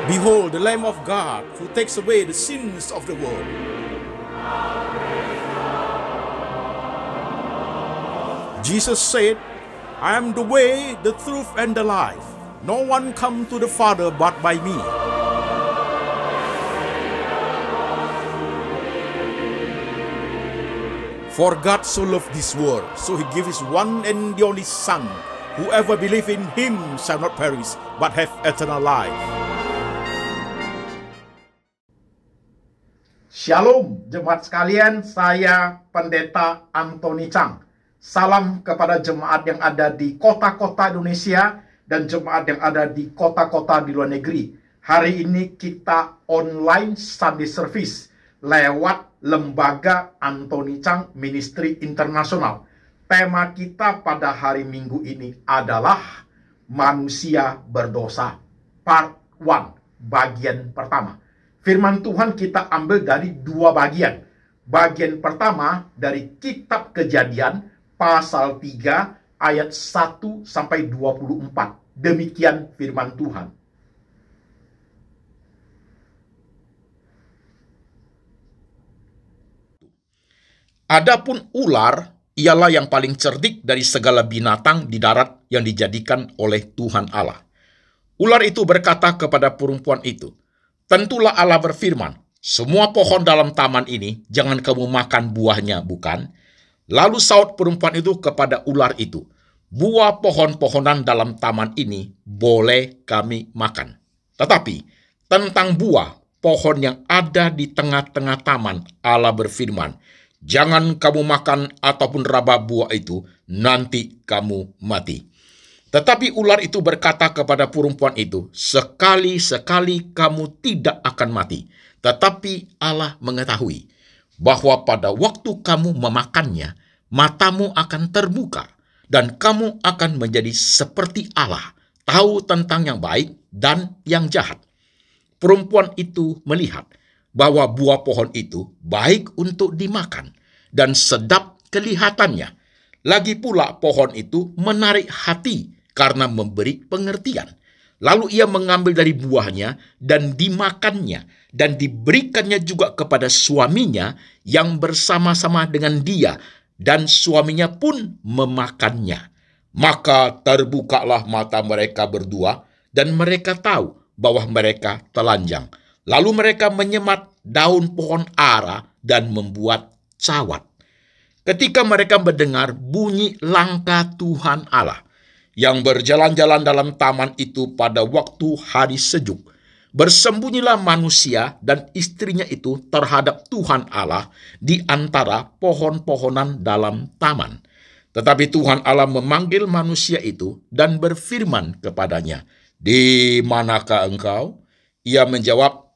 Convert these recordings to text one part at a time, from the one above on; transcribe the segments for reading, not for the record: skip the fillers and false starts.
Behold, the Lamb of God who takes away the sins of the world. Jesus said, I am the way, the truth, and the life. No one comes to the Father but by me. For God so loved this world, so he gave his one and the only Son. Whoever believes in him shall not perish, but have eternal life. Shalom jemaat sekalian, saya Pendeta Antoni Chang. Salam kepada jemaat yang ada di kota-kota Indonesia dan jemaat yang ada di kota-kota di luar negeri. Hari ini kita online Sunday Service lewat Lembaga Antoni Chang Ministry Internasional. Tema kita pada hari Minggu ini adalah Manusia Berdosa, Part 1, bagian pertama. Firman Tuhan kita ambil dari dua bagian. Bagian pertama dari Kitab Kejadian, pasal 3, ayat 1 sampai 24. Demikian firman Tuhan. Adapun ular ialah yang paling cerdik dari segala binatang di darat yang dijadikan oleh Tuhan Allah. Ular itu berkata kepada perempuan itu, tentulah Allah berfirman, semua pohon dalam taman ini jangan kamu makan buahnya, bukan? Lalu saut perempuan itu kepada ular itu, buah pohon-pohonan dalam taman ini boleh kami makan. Tetapi tentang buah pohon yang ada di tengah-tengah taman, Allah berfirman, jangan kamu makan ataupun raba buah itu, nanti kamu mati. Tetapi ular itu berkata kepada perempuan itu, sekali-sekali kamu tidak akan mati. Tetapi Allah mengetahui bahwa pada waktu kamu memakannya, matamu akan terbuka, dan kamu akan menjadi seperti Allah, tahu tentang yang baik dan yang jahat. Perempuan itu melihat bahwa buah pohon itu baik untuk dimakan dan sedap kelihatannya. Lagi pula pohon itu menarik hati karena memberi pengertian. Lalu ia mengambil dari buahnya dan dimakannya dan diberikannya juga kepada suaminya yang bersama-sama dengan dia, dan suaminya pun memakannya. Maka terbukalah mata mereka berdua dan mereka tahu bahwa mereka telanjang. Lalu mereka menyemat daun pohon ara dan membuat cawat. Ketika mereka mendengar bunyi langkah Tuhan Allah yang berjalan-jalan dalam taman itu pada waktu hari sejuk, bersembunyilah manusia dan istrinya itu terhadap Tuhan Allah di antara pohon-pohonan dalam taman. Tetapi Tuhan Allah memanggil manusia itu dan berfirman kepadanya, di manakah engkau? Ia menjawab,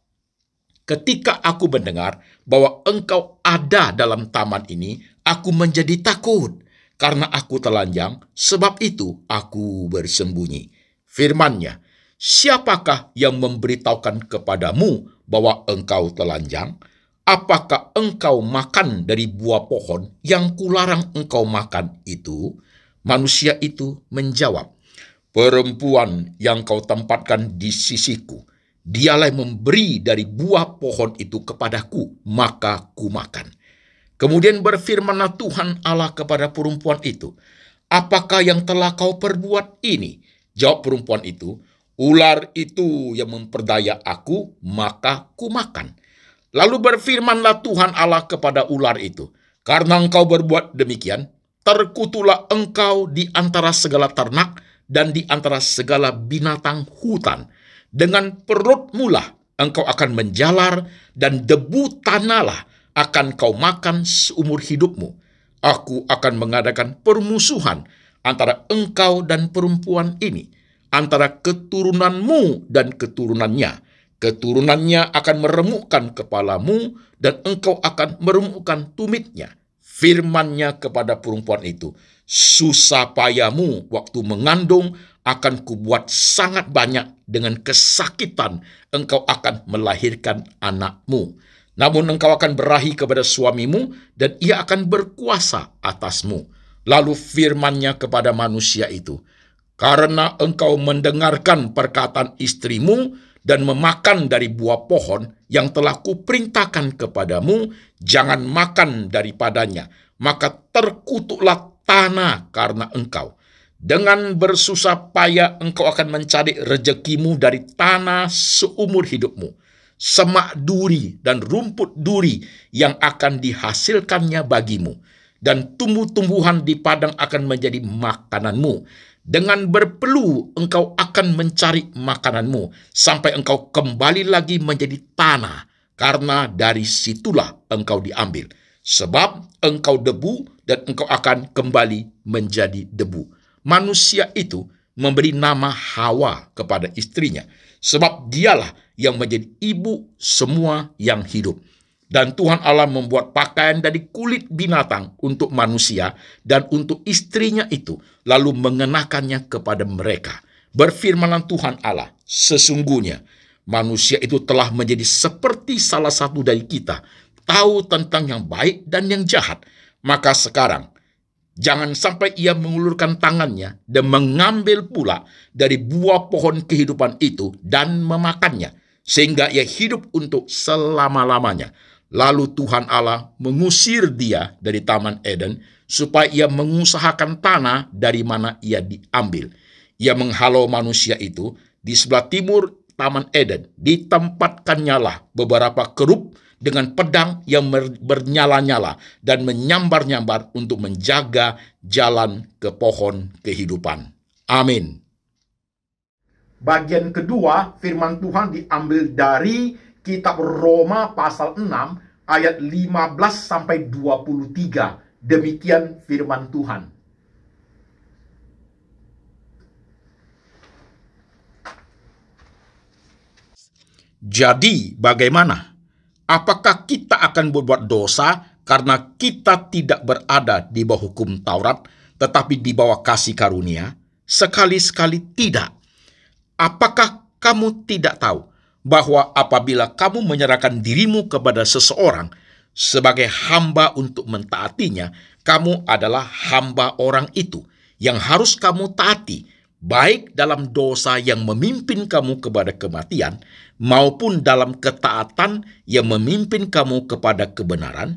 ketika aku mendengar bahwa engkau ada dalam taman ini, aku menjadi takut karena aku telanjang, sebab itu aku bersembunyi. Firman-Nya, siapakah yang memberitahukan kepadamu bahwa engkau telanjang? Apakah engkau makan dari buah pohon yang kularang engkau makan itu? Manusia itu menjawab, perempuan yang kau tempatkan di sisiku, dialah yang memberi dari buah pohon itu kepadaku, maka ku makan. Kemudian berfirmanlah Tuhan Allah kepada perempuan itu, apakah yang telah kau perbuat ini? Jawab perempuan itu, ular itu yang memperdaya aku, maka ku makan. Lalu berfirmanlah Tuhan Allah kepada ular itu, karena engkau berbuat demikian, terkutuklah engkau di antara segala ternak dan di antara segala binatang hutan. Dengan perutmu lah engkau akan menjalar, dan debu tanahlah akan kau makan seumur hidupmu. Aku akan mengadakan permusuhan antara engkau dan perempuan ini, antara keturunanmu dan keturunannya. Keturunannya akan meremukkan kepalamu, dan engkau akan meremukkan tumitnya. Firman-Nya kepada perempuan itu, susah payahmu waktu mengandung akan kubuat sangat banyak, dengan kesakitan engkau akan melahirkan anakmu. Namun engkau akan berahi kepada suamimu, dan ia akan berkuasa atasmu. Lalu firman-Nya kepada manusia itu, karena engkau mendengarkan perkataan istrimu, dan memakan dari buah pohon yang telah kuperintahkan kepadamu, jangan makan daripadanya, maka terkutuklah tanah karena engkau. Dengan bersusah payah engkau akan mencari rezekimu dari tanah seumur hidupmu. Semak duri dan rumput duri yang akan dihasilkannya bagimu, dan tumbuh-tumbuhan di padang akan menjadi makananmu. Dengan berpeluh engkau akan mencari makananmu, sampai engkau kembali lagi menjadi tanah, karena dari situlah engkau diambil. Sebab engkau debu, dan engkau akan kembali menjadi debu. Manusia itu memberi nama Hawa kepada istrinya, sebab dialah yang menjadi ibu semua yang hidup. Dan Tuhan Allah membuat pakaian dari kulit binatang untuk manusia dan untuk istrinya itu, lalu mengenakannya kepada mereka. Berfirmanlah Tuhan Allah, sesungguhnya manusia itu telah menjadi seperti salah satu dari kita, tahu tentang yang baik dan yang jahat. Maka sekarang, jangan sampai ia mengulurkan tangannya dan mengambil pula dari buah pohon kehidupan itu dan memakannya, sehingga ia hidup untuk selama-lamanya. Lalu Tuhan Allah mengusir dia dari Taman Eden, supaya ia mengusahakan tanah dari mana ia diambil. Ia menghalau manusia itu di sebelah timur Taman Eden. Ditempatkannya beberapa kerub dengan pedang yang bernyala-nyala dan menyambar-nyambar untuk menjaga jalan ke pohon kehidupan. Amin. Bagian kedua firman Tuhan diambil dari Kitab Roma pasal 6 ayat 15 sampai 23. Demikian firman Tuhan. Jadi bagaimana? Apakah kita akan berbuat dosa karena kita tidak berada di bawah hukum Taurat, tetapi di bawah kasih karunia? Sekali-sekali tidak. Apakah kamu tidak tahu bahwa apabila kamu menyerahkan dirimu kepada seseorang sebagai hamba untuk mentaatinya, kamu adalah hamba orang itu yang harus kamu taati, baik dalam dosa yang memimpin kamu kepada kematian, maupun dalam ketaatan yang memimpin kamu kepada kebenaran.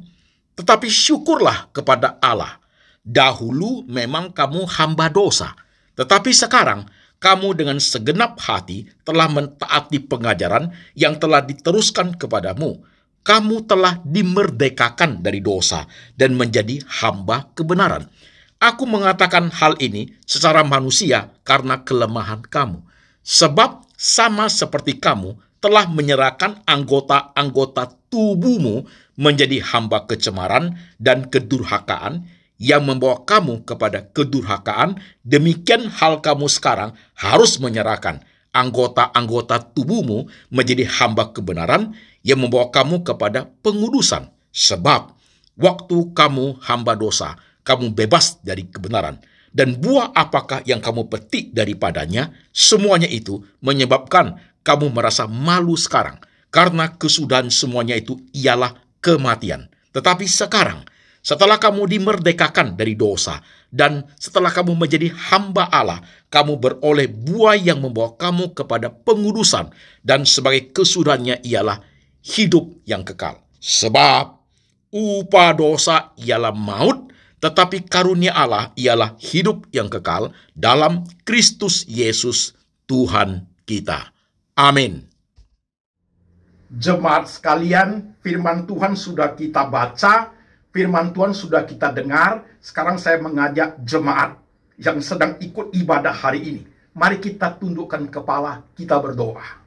Tetapi syukurlah kepada Allah, dahulu memang kamu hamba dosa, tetapi sekarang kamu dengan segenap hati telah mentaati pengajaran yang telah diteruskan kepadamu. Kamu telah dimerdekakan dari dosa dan menjadi hamba kebenaran. Aku mengatakan hal ini secara manusia karena kelemahan kamu. Sebab sama seperti kamu telah menyerahkan anggota-anggota tubuhmu menjadi hamba kecemaran dan kedurhakaan, yang membawa kamu kepada kedurhakaan, demikian hal kamu sekarang harus menyerahkan anggota-anggota tubuhmu menjadi hamba kebenaran, yang membawa kamu kepada pengudusan. Sebab waktu kamu hamba dosa, kamu bebas dari kebenaran. Dan buah apakah yang kamu petik daripadanya, semuanya itu menyebabkan kamu merasa malu sekarang, karena kesudahan semuanya itu ialah kematian. Tetapi sekarang, setelah kamu dimerdekakan dari dosa, dan setelah kamu menjadi hamba Allah, kamu beroleh buah yang membawa kamu kepada pengudusan, dan sebagai kesudahannya ialah hidup yang kekal. Sebab upah dosa ialah maut, tetapi karunia Allah ialah hidup yang kekal dalam Kristus Yesus Tuhan kita. Amin. Jemaat sekalian, firman Tuhan sudah kita baca, firman Tuhan sudah kita dengar. Sekarang saya mengajak jemaat yang sedang ikut ibadah hari ini, mari kita tundukkan kepala, kita berdoa.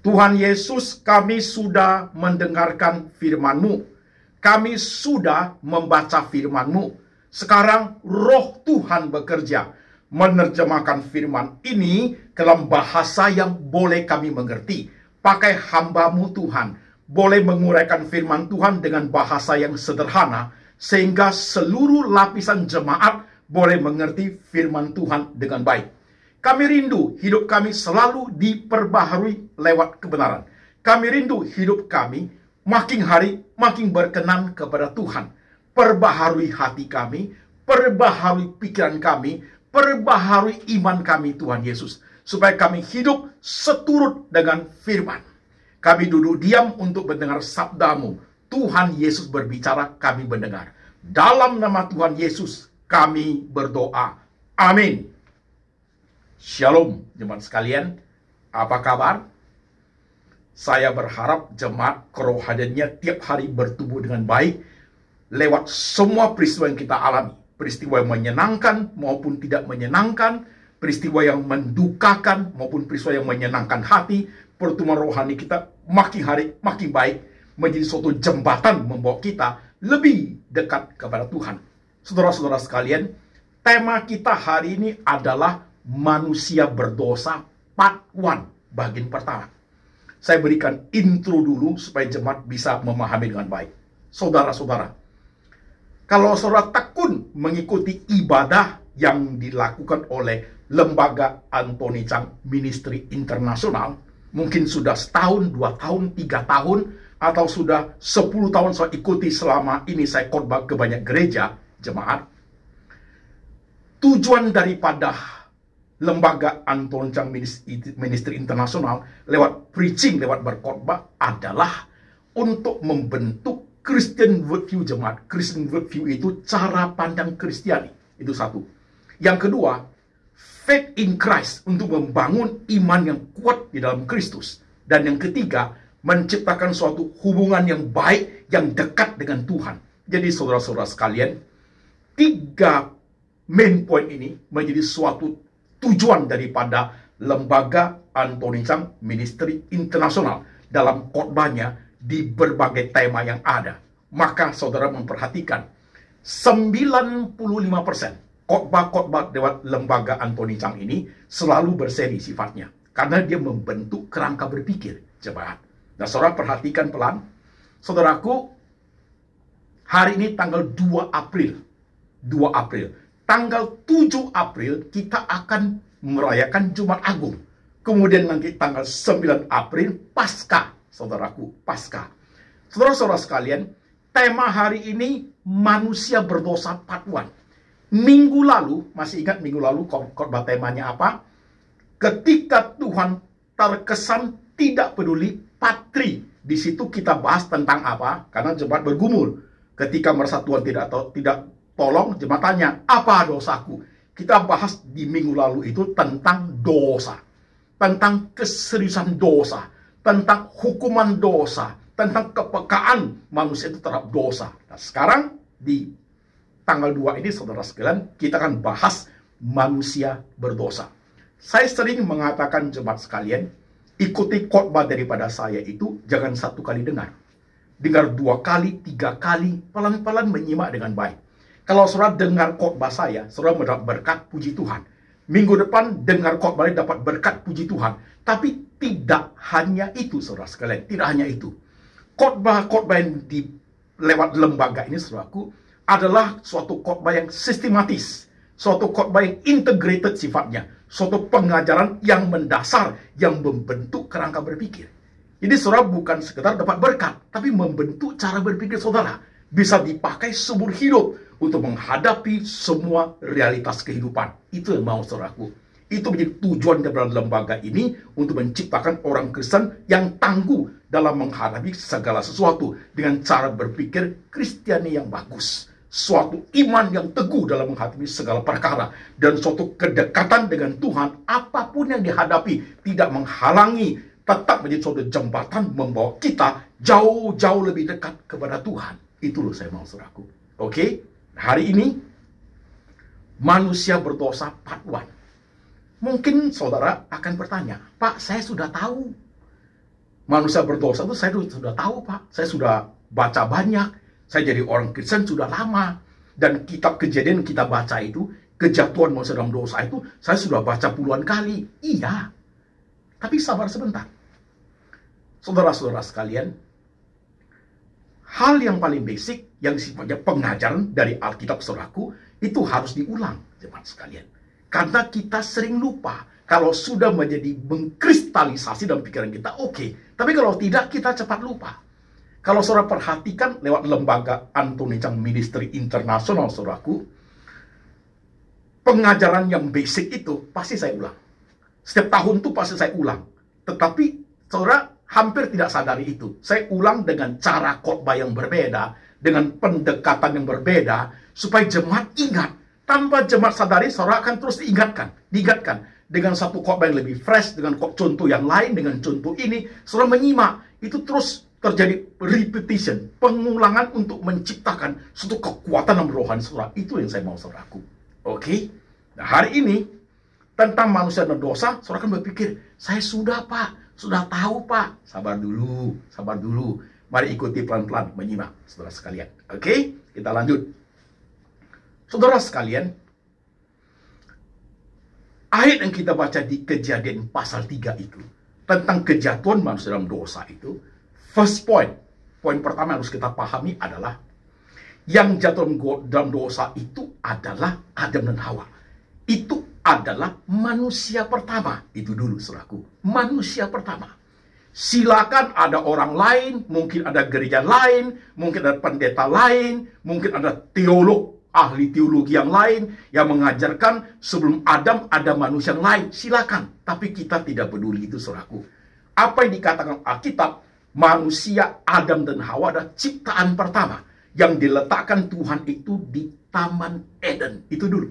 Tuhan Yesus, kami sudah mendengarkan firman-Mu. Kami sudah membaca firman-Mu. Sekarang roh Tuhan bekerja, menerjemahkan firman ini dalam bahasa yang boleh kami mengerti. Pakai hamba-Mu Tuhan, boleh menguraikan firman Tuhan dengan bahasa yang sederhana, sehingga seluruh lapisan jemaat boleh mengerti firman Tuhan dengan baik. Kami rindu hidup kami selalu diperbaharui lewat kebenaran. Kami rindu hidup kami makin hari makin berkenan kepada Tuhan. Perbaharui hati kami, perbaharui pikiran kami, perbaharui iman kami Tuhan Yesus, supaya kami hidup seturut dengan firman. Kami duduk diam untuk mendengar sabdamu. Tuhan Yesus berbicara, kami mendengar. Dalam nama Tuhan Yesus kami berdoa. Amin. Shalom jemaat sekalian, apa kabar? Saya berharap jemaat kerohaniannya tiap hari bertumbuh dengan baik lewat semua peristiwa yang kita alami. Peristiwa yang menyenangkan maupun tidak menyenangkan, peristiwa yang mendukakan maupun peristiwa yang menyenangkan hati. Pertumbuhan rohani kita makin hari makin baik, menjadi suatu jembatan membawa kita lebih dekat kepada Tuhan. Saudara-saudara sekalian, tema kita hari ini adalah manusia berdosa part 1, bagian pertama. Saya berikan intro dulu supaya jemaat bisa memahami dengan baik. Saudara-saudara, kalau saudara tekun mengikuti ibadah yang dilakukan oleh Lembaga Anthony Chang Ministry Internasional, mungkin sudah setahun, 2 tahun, 3 tahun, atau sudah 10 tahun saya ikuti selama ini saya khotbah ke banyak gereja, jemaat. Tujuan daripada Lembaga Anthony Chang Ministry Internasional lewat preaching, lewat berkhotbah adalah untuk membentuk Christian worldview jemaat. Christian worldview itu cara pandang Kristiani. Itu satu. Yang kedua, faith in Christ, untuk membangun iman yang kuat di dalam Kristus. Dan yang ketiga, menciptakan suatu hubungan yang baik, yang dekat dengan Tuhan. Jadi saudara-saudara sekalian, 3 main point ini menjadi suatu tujuan daripada Lembaga Anthony Chang Ministry Internasional dalam khotbahnya di berbagai tema yang ada. Maka saudara memperhatikan 95% khotbah-khotbah lewat Lembaga Anthony Chang ini selalu berseri sifatnya, karena dia membentuk kerangka berpikir jemaat. Nah, saudara perhatikan pelan. Saudaraku, hari ini tanggal 2 April. Tanggal 7 April kita akan merayakan Jumat Agung. Kemudian nanti tanggal 9 April Paskah, saudaraku, Paskah. Saudara-saudara sekalian, tema hari ini manusia berdosa part 1. Minggu lalu, masih ingat minggu lalu khotbah temanya apa? Ketika Tuhan terkesan tidak peduli, part 3. Di situ kita bahas tentang apa? Karena jemaat bergumul. Ketika merasa Tuhan tidak tolong, jemaat tanya, apa dosaku? Kita bahas di minggu lalu itu tentang dosa. Tentang keseriusan dosa. Tentang hukuman dosa. Tentang kepekaan manusia itu terhadap dosa. Nah, sekarang di tanggal 2 ini, saudara sekalian, kita akan bahas manusia berdosa. Saya sering mengatakan jemaat sekalian, ikuti khotbah daripada saya itu jangan 1 kali dengar. Dengar 2 kali, 3 kali, pelan-pelan menyimak dengan baik. Kalau saudara dengar khotbah saya, saudara mendapat berkat, puji Tuhan. Minggu depan dengar khotbah dapat berkat, puji Tuhan. Tapi tidak hanya itu, saudara sekalian. Tidak hanya itu. Khotbah-khotbah yang lewat lembaga ini, saudaraku, adalah suatu khotbah yang sistematis. Suatu khotbah yang integrated sifatnya. Suatu pengajaran yang mendasar, yang membentuk kerangka berpikir. Jadi saudara bukan sekedar dapat berkat, tapi membentuk cara berpikir saudara. Bisa dipakai seumur hidup untuk menghadapi semua realitas kehidupan. Itu yang mau saudaraku. Itu menjadi tujuan dari lembaga ini, untuk menciptakan orang Kristen yang tangguh dalam menghadapi segala sesuatu dengan cara berpikir Kristiani yang bagus. Suatu iman yang teguh dalam menghadapi segala perkara, dan suatu kedekatan dengan Tuhan, apapun yang dihadapi tidak menghalangi, tetap menjadi suatu jembatan membawa kita jauh-jauh lebih dekat kepada Tuhan. Itu loh saya mau saudaraku. Oke, hari ini manusia berdosa part 1. Mungkin saudara akan bertanya, Pak, saya sudah tahu manusia berdosa itu, saya sudah tahu Pak. Saya sudah baca banyak. Saya jadi orang Kristen sudah lama. Dan kitab Kejadian kita baca itu, kejatuhan manusia dalam dosa itu, saya sudah baca puluhan kali. Iya. Tapi sabar sebentar. Saudara-saudara sekalian, hal yang paling basic, yang sifatnya pengajaran dari Alkitab saudaraku, itu harus diulang, jemaat sekalian. Karena kita sering lupa. Kalau sudah menjadi mengkristalisasi dalam pikiran kita, oke. Tapi kalau tidak, kita cepat lupa. Kalau saudara perhatikan lewat Lembaga Anthony Chang Ministry Internasional, saudaraku, pengajaran yang basic itu pasti saya ulang. Setiap tahun tuh pasti saya ulang. Tetapi saudara hampir tidak sadari itu. Saya ulang dengan cara khotbah yang berbeda, dengan pendekatan yang berbeda, supaya jemaat ingat. Tanpa jemaat sadari, saudara akan terus diingatkan dengan satu khotbah yang lebih fresh, dengan contoh yang lain, dengan contoh ini, saudara menyimak. Itu terus terjadi repetition, pengulangan untuk menciptakan suatu kekuatan yang rohani saudara. Itu yang saya mau saudaraku. Oke? Nah, hari ini tentang manusia dan dosa, saudara kan berpikir, saya sudah Pak, sudah tahu Pak. Sabar dulu, sabar dulu. Mari ikuti pelan-pelan menyimak, saudara sekalian. Oke, kita lanjut. Saudara sekalian, ayat yang kita baca di Kejadian pasal 3 itu, tentang kejatuhan manusia dalam dosa itu, first point, poin pertama yang harus kita pahami adalah, yang jatuh dalam dosa itu adalah Adam dan Hawa. Itu adalah manusia pertama. Itu dulu saudaraku, manusia pertama. Silakan ada orang lain, mungkin ada gereja lain, mungkin ada pendeta lain, mungkin ada teolog, ahli teologi yang lain yang mengajarkan sebelum Adam ada manusia yang lain. Silakan, tapi kita tidak peduli itu saudaraku. Apa yang dikatakan Alkitab, manusia Adam dan Hawa adalah ciptaan pertama yang diletakkan Tuhan itu di Taman Eden. Itu dulu.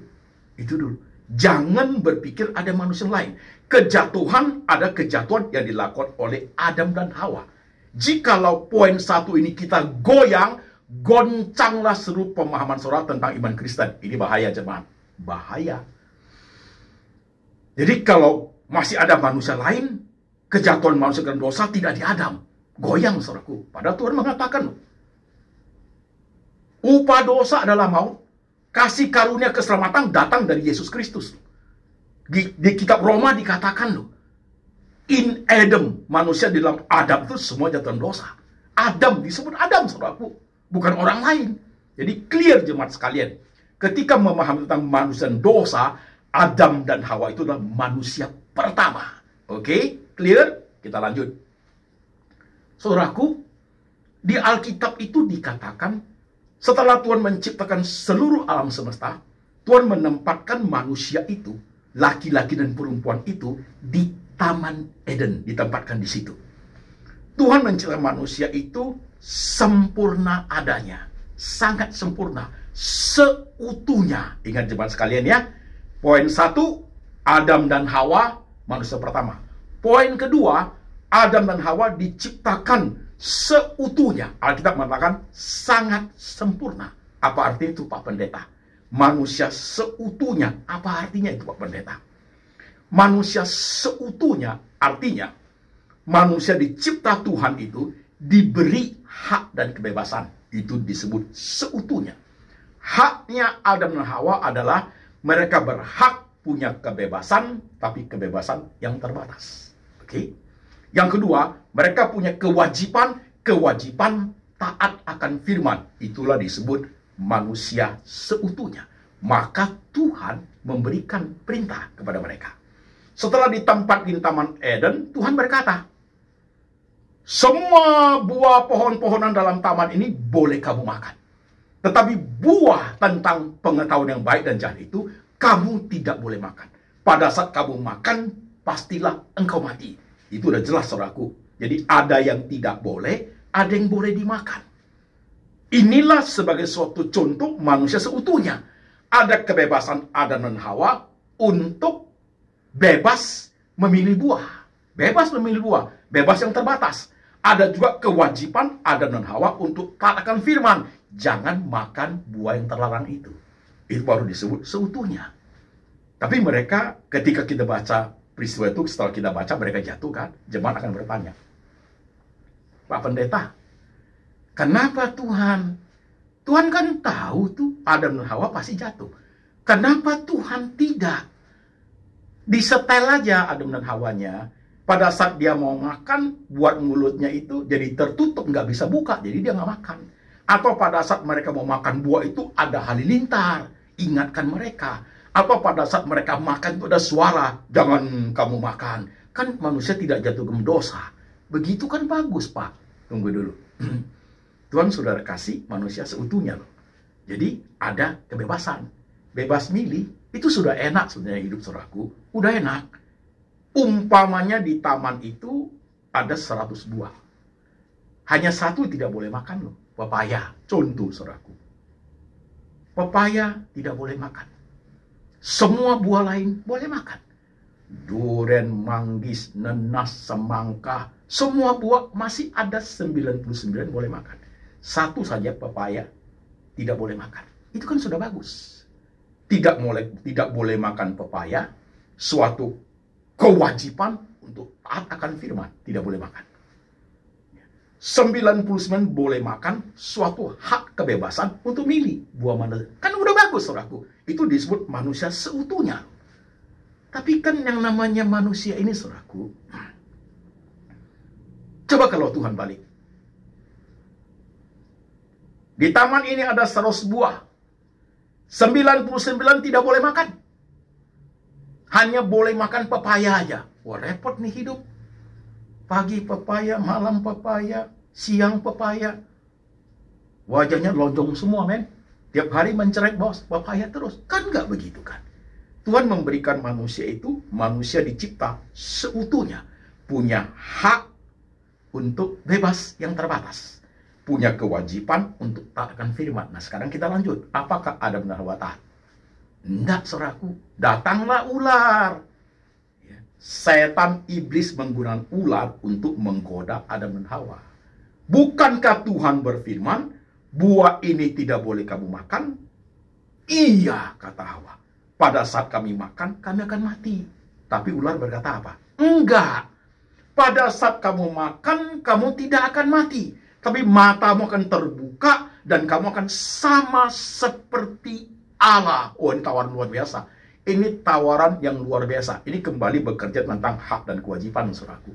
Itu dulu. Jangan berpikir ada manusia lain. Kejatuhan ada kejatuhan yang dilakukan oleh Adam dan Hawa. Jikalau poin satu ini kita goyang, goncanglah seluruh pemahaman saudara tentang iman Kristen. Ini bahaya jemaat. Bahaya. Jadi kalau masih ada manusia lain, kejatuhan manusia dan dosa tidak di Adam. Goyang saudaraku. Padahal Tuhan mengatakan, upah dosa adalah maut. Kasih karunia keselamatan datang dari Yesus Kristus. Di kitab Roma dikatakan loh, in Adam, manusia di dalam Adam itu semua jatuh dosa. Adam disebut Adam, saudaraku, bukan orang lain. Jadi clear jemaat sekalian. Ketika memahami tentang manusia dan dosa, Adam dan Hawa itu adalah manusia pertama. Oke, clear? Kita lanjut. Saudaraku, di Alkitab itu dikatakan, setelah Tuhan menciptakan seluruh alam semesta, Tuhan menempatkan manusia itu, laki-laki dan perempuan itu, di Taman Eden, ditempatkan di situ. Tuhan menciptakan manusia itu sempurna adanya, sangat sempurna, seutuhnya. Ingat jemaat sekalian ya, poin satu, Adam dan Hawa, manusia pertama. Poin kedua, Adam dan Hawa diciptakan seutuhnya. Alkitab mengatakan sangat sempurna. Apa artinya itu Pak Pendeta? Manusia seutuhnya. Apa artinya itu Pak Pendeta? Manusia seutuhnya artinya manusia dicipta Tuhan itu diberi hak dan kebebasan. Itu disebut seutuhnya. Haknya Adam dan Hawa adalah mereka berhak punya kebebasan, tapi kebebasan yang terbatas. Oke? Yang kedua, mereka punya kewajiban taat akan firman. Itulah disebut manusia seutuhnya. Maka Tuhan memberikan perintah kepada mereka. Setelah ditempatkan di Taman Eden, Tuhan berkata, semua buah pohon-pohonan dalam taman ini boleh kamu makan. Tetapi buah tentang pengetahuan yang baik dan jahat itu, kamu tidak boleh makan. Pada saat kamu makan, pastilah engkau mati. Itu udah jelas saudaraku. Jadi ada yang tidak boleh, ada yang boleh dimakan. Inilah sebagai suatu contoh manusia seutuhnya. Ada kebebasan Adam dan Hawa untuk bebas memilih buah. Bebas memilih buah. Bebas yang terbatas. Ada juga kewajiban Adam dan Hawa untuk taat akan firman. Jangan makan buah yang terlarang itu. Itu baru disebut seutuhnya. Tapi mereka ketika kita baca peristiwa itu, setelah kita baca mereka jatuh kan, jemaat akan bertanya, Pak Pendeta, kenapa Tuhan? Tuhan kan tahu tuh Adam dan Hawa pasti jatuh. Kenapa Tuhan tidak disetel aja Adam dan Hawanya? Pada saat dia mau makan, buat mulutnya itu jadi tertutup, nggak bisa buka, jadi dia nggak makan. Atau pada saat mereka mau makan buah itu ada halilintar, ingatkan mereka. Atau pada saat mereka makan itu ada suara, jangan kamu makan. Kan manusia tidak jatuh ke dosa. Begitu kan bagus Pak. Tunggu dulu. Tuhan sudah kasih manusia seutuhnya loh. Jadi ada kebebasan. bebas milih, itu sudah enak sebenarnya hidup saudaraku. Udah enak. Umpamanya di taman itu ada 100 buah. Hanya satu tidak boleh makan loh. Pepaya. Contoh saudaraku. Pepaya tidak boleh makan. Semua buah lain boleh makan. Duren, manggis, nenas, semangka. Semua buah masih ada 99 boleh makan. Satu saja pepaya tidak boleh makan. Itu kan sudah bagus. Tidak boleh makan pepaya, suatu kewajiban untuk taat akan firman, tidak boleh makan. 99 boleh makan, suatu hak kebebasan untuk milih buah mana. Kan udah bagus saudaraku. Itu disebut manusia seutuhnya. Tapi kan yang namanya manusia ini saudaraku, coba kalau Tuhan balik. Di taman ini ada 100 buah. 99 tidak boleh makan. Hanya boleh makan pepaya aja. Wah, repot nih hidup. Pagi pepaya, malam pepaya, siang pepaya. Wajahnya lonjong semua, men. Tiap hari mencerek, bos, pepaya terus. Kan nggak begitu kan? Tuhan memberikan manusia itu, manusia dicipta seutuhnya. Punya hak untuk bebas yang terbatas. Punya kewajiban untuk taatkan firman. Nah, sekarang kita lanjut. Apakah Adam dan Hawa taat? Enggak, saudaraku. Datanglah ular. Setan iblis menggunakan ular untuk menggoda Adam dan Hawa. Bukankah Tuhan berfirman, buah ini tidak boleh kamu makan? Iya, kata Hawa. Pada saat kami makan, kami akan mati. Tapi ular berkata apa? Enggak. Pada saat kamu makan, kamu tidak akan mati. Tapi matamu akan terbuka dan kamu akan sama seperti Allah. Oh, ini tawaran luar biasa. Ini tawaran yang luar biasa. Ini kembali bekerja tentang hak dan kewajiban, saudaraku.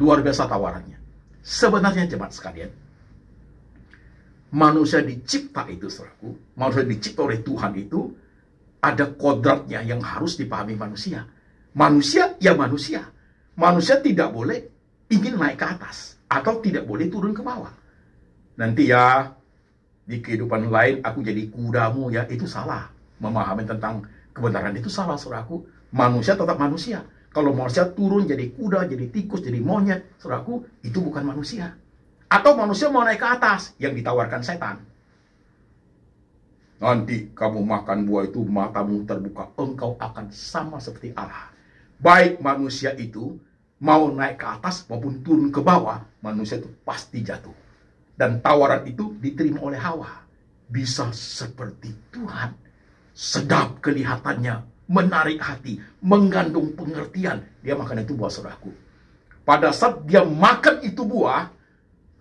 Luar biasa tawarannya. Sebenarnya jemaat sekalian, manusia dicipta itu, saudaraku. Manusia dicipta oleh Tuhan itu ada kodratnya yang harus dipahami manusia. Manusia ya manusia. Manusia tidak boleh ingin naik ke atas. Atau tidak boleh turun ke bawah. Nanti ya, di kehidupan lain aku jadi kudamu ya, itu salah. Memahami tentang kebenaran itu salah, saudaraku. Manusia tetap manusia. Kalau manusia turun jadi kuda, jadi tikus, jadi monyet, saudaraku, itu bukan manusia. Atau manusia mau naik ke atas, yang ditawarkan setan. Nanti kamu makan buah itu, matamu terbuka, engkau akan sama seperti Allah. Baik manusia itu mau naik ke atas maupun turun ke bawah, manusia itu pasti jatuh. Dan tawaran itu diterima oleh Hawa. Bisa seperti Tuhan. Sedap kelihatannya, menarik hati, mengandung pengertian. Dia makan itu buah, saudaraku. Pada saat dia makan itu buah,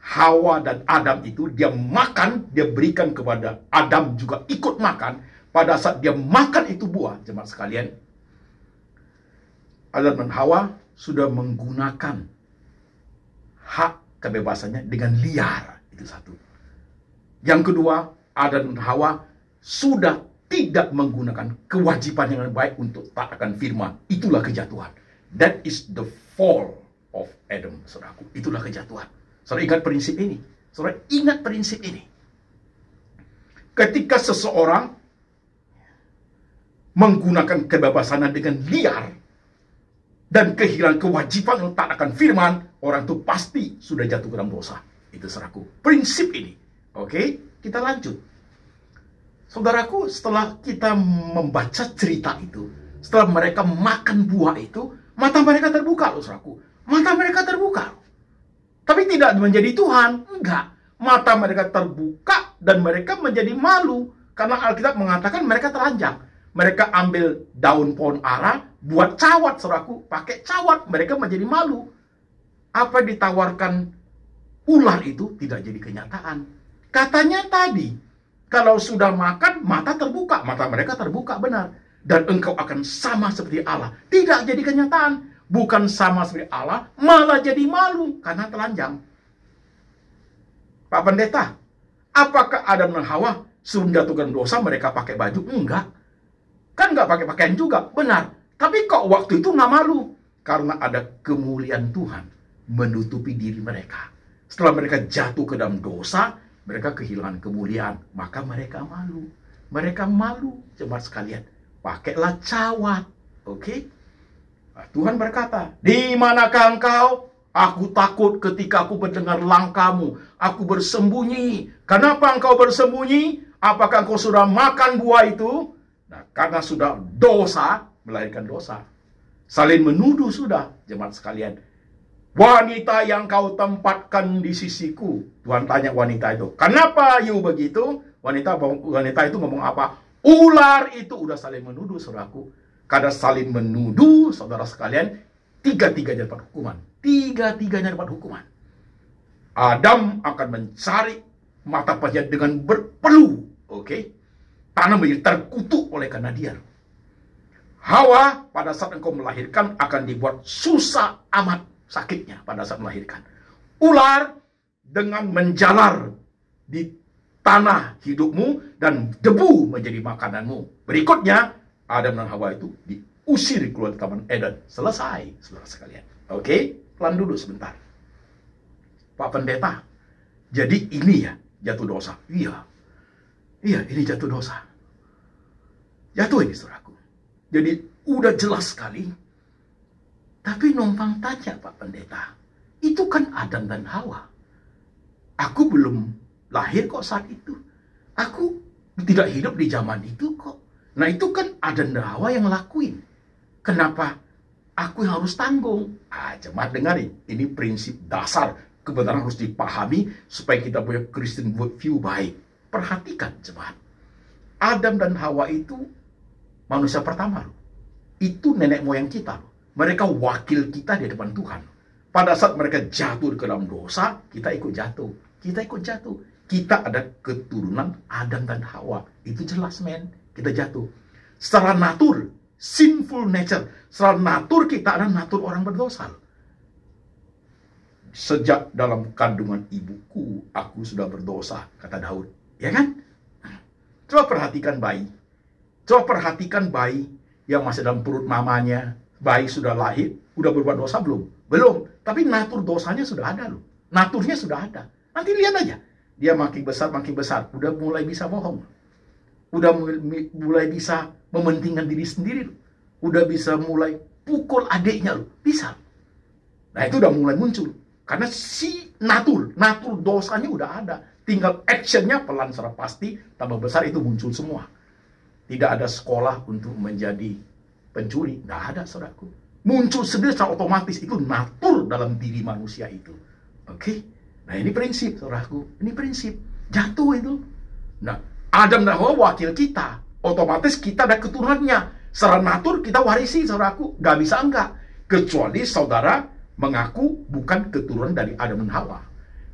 Hawa dan Adam itu dia makan, dia berikan kepada Adam juga ikut makan. Pada saat dia makan itu buah, jemaat sekalian, Adam dan Hawa sudah menggunakan hak kebebasannya dengan liar. Itu satu. Yang kedua, Adam dan Hawa sudah tidak menggunakan kewajiban yang baik untuk taatkan firman. Itulah kejatuhan. That is the fall of Adam, saudaraku. Itulah kejatuhan. Saudara ingat prinsip ini. Saudara ingat prinsip ini. Ketika seseorang menggunakan kebebasannya dengan liar, dan kehilangan kewajiban untuk taatkan firman, orang itu pasti sudah jatuh ke dalam dosa. Itu saudaraku. Prinsip ini. Oke, kita lanjut. Saudaraku, setelah kita membaca cerita itu, setelah mereka makan buah itu, mata mereka terbuka loh, saudaraku. Mata mereka terbuka. Tapi tidak menjadi Tuhan. Enggak. Mata mereka terbuka dan mereka menjadi malu. Karena Alkitab mengatakan mereka telanjang. Mereka ambil daun pohon ara, buat cawat, saudaraku. Pakai cawat, mereka menjadi malu. Apa yang ditawarkan ular itu tidak jadi kenyataan. Katanya tadi, kalau sudah makan, mata terbuka. Mata mereka terbuka, benar. Dan engkau akan sama seperti Allah. Tidak jadi kenyataan. Bukan sama seperti Allah, malah jadi malu karena telanjang. Pak Pendeta, apakah Adam dan Hawa suruh jatuhkan dosa mereka pakai baju? Enggak. Kan nggak pakai pakaian juga, benar. Tapi kok waktu itu nggak malu? Karena ada kemuliaan Tuhan menutupi diri mereka. Setelah mereka jatuh ke dalam dosa, mereka kehilangan kemuliaan, maka mereka malu. Mereka malu, jemaat sekalian. Pakailah cawat. Oke? Nah, Tuhan berkata, di manakah engkau? Aku takut ketika aku mendengar langkahmu. Aku bersembunyi. Kenapa engkau bersembunyi? Apakah engkau sudah makan buah itu? Nah, karena sudah dosa, melahirkan dosa. Saling menuduh sudah, jemaat sekalian. Wanita yang kau tempatkan di sisiku. Tuhan tanya wanita itu, kenapa you begitu? Wanita itu ngomong apa? Ular itu udah saling menuduh, saudaraku. Karena saling menuduh, saudara sekalian, tiga-tiganya dapat hukuman. Tiga-tiganya dapat hukuman. Adam akan mencari mata pencaharian dengan berpeluh. Oke? Tanah menjadi terkutuk oleh karena dia. Hawa pada saat engkau melahirkan akan dibuat susah amat sakitnya pada saat melahirkan. Ular dengan menjalar di tanah hidupmu dan debu menjadi makananmu. Berikutnya, Adam dan Hawa itu diusir keluar dari Taman Eden. Selesai, saudara sekalian. Oke, pelan dulu sebentar. Pak Pendeta, jadi ini ya jatuh dosa. Iya, ini jatuh dosa. Jatuh ini, saudaraku. Jadi udah jelas sekali. Tapi numpang tanya Pak Pendeta, itu kan Adam dan Hawa. Aku belum lahir kok saat itu. Aku tidak hidup di zaman itu kok. Nah itu kan Adam dan Hawa yang ngelakuin. Kenapa aku yang harus tanggung? Jemaat dengarin. Ini prinsip dasar kebenaran harus dipahami supaya kita punya Christian worldview baik. Perhatikan jemaat. Adam dan Hawa itu manusia pertama loh. Itu nenek moyang kita loh. Mereka wakil kita di depan Tuhan. Pada saat mereka jatuh ke dalam dosa, kita ikut jatuh. Kita ikut jatuh. Kita ada keturunan Adam dan Hawa. Itu jelas, men. Kita jatuh. Secara natur, sinful nature. Secara natur kita adalah natur orang berdosa. Sejak dalam kandungan ibuku, aku sudah berdosa, kata Daud. Ya kan? Coba perhatikan bayi. Coba perhatikan bayi yang masih dalam perut mamanya. Bayi sudah lahir, udah berbuat dosa belum? Belum. Tapi natur dosanya sudah ada loh. Naturnya sudah ada. Nanti lihat aja. Dia makin besar, udah mulai bisa bohong. Udah mulai bisa mementingkan diri sendiri. Udah bisa mulai pukul adiknya loh. Bisa. Nah itu udah mulai muncul. Karena si natur dosanya udah ada. Tinggal actionnya pelan secara pasti, tambah besar itu muncul semua. Tidak ada sekolah untuk menjadi pencuri. Nggak ada, saudaraku. Muncul sendiri secara otomatis. Itu natur dalam diri manusia itu. Oke? Nah ini prinsip, saudaraku. Ini prinsip. Jatuh itu. Nah, Adam dan Hawa wakil kita. Otomatis kita ada keturunannya. Secara natur kita warisi, saudaraku. Gak bisa enggak. Kecuali saudara mengaku bukan keturunan dari Adam dan Hawa.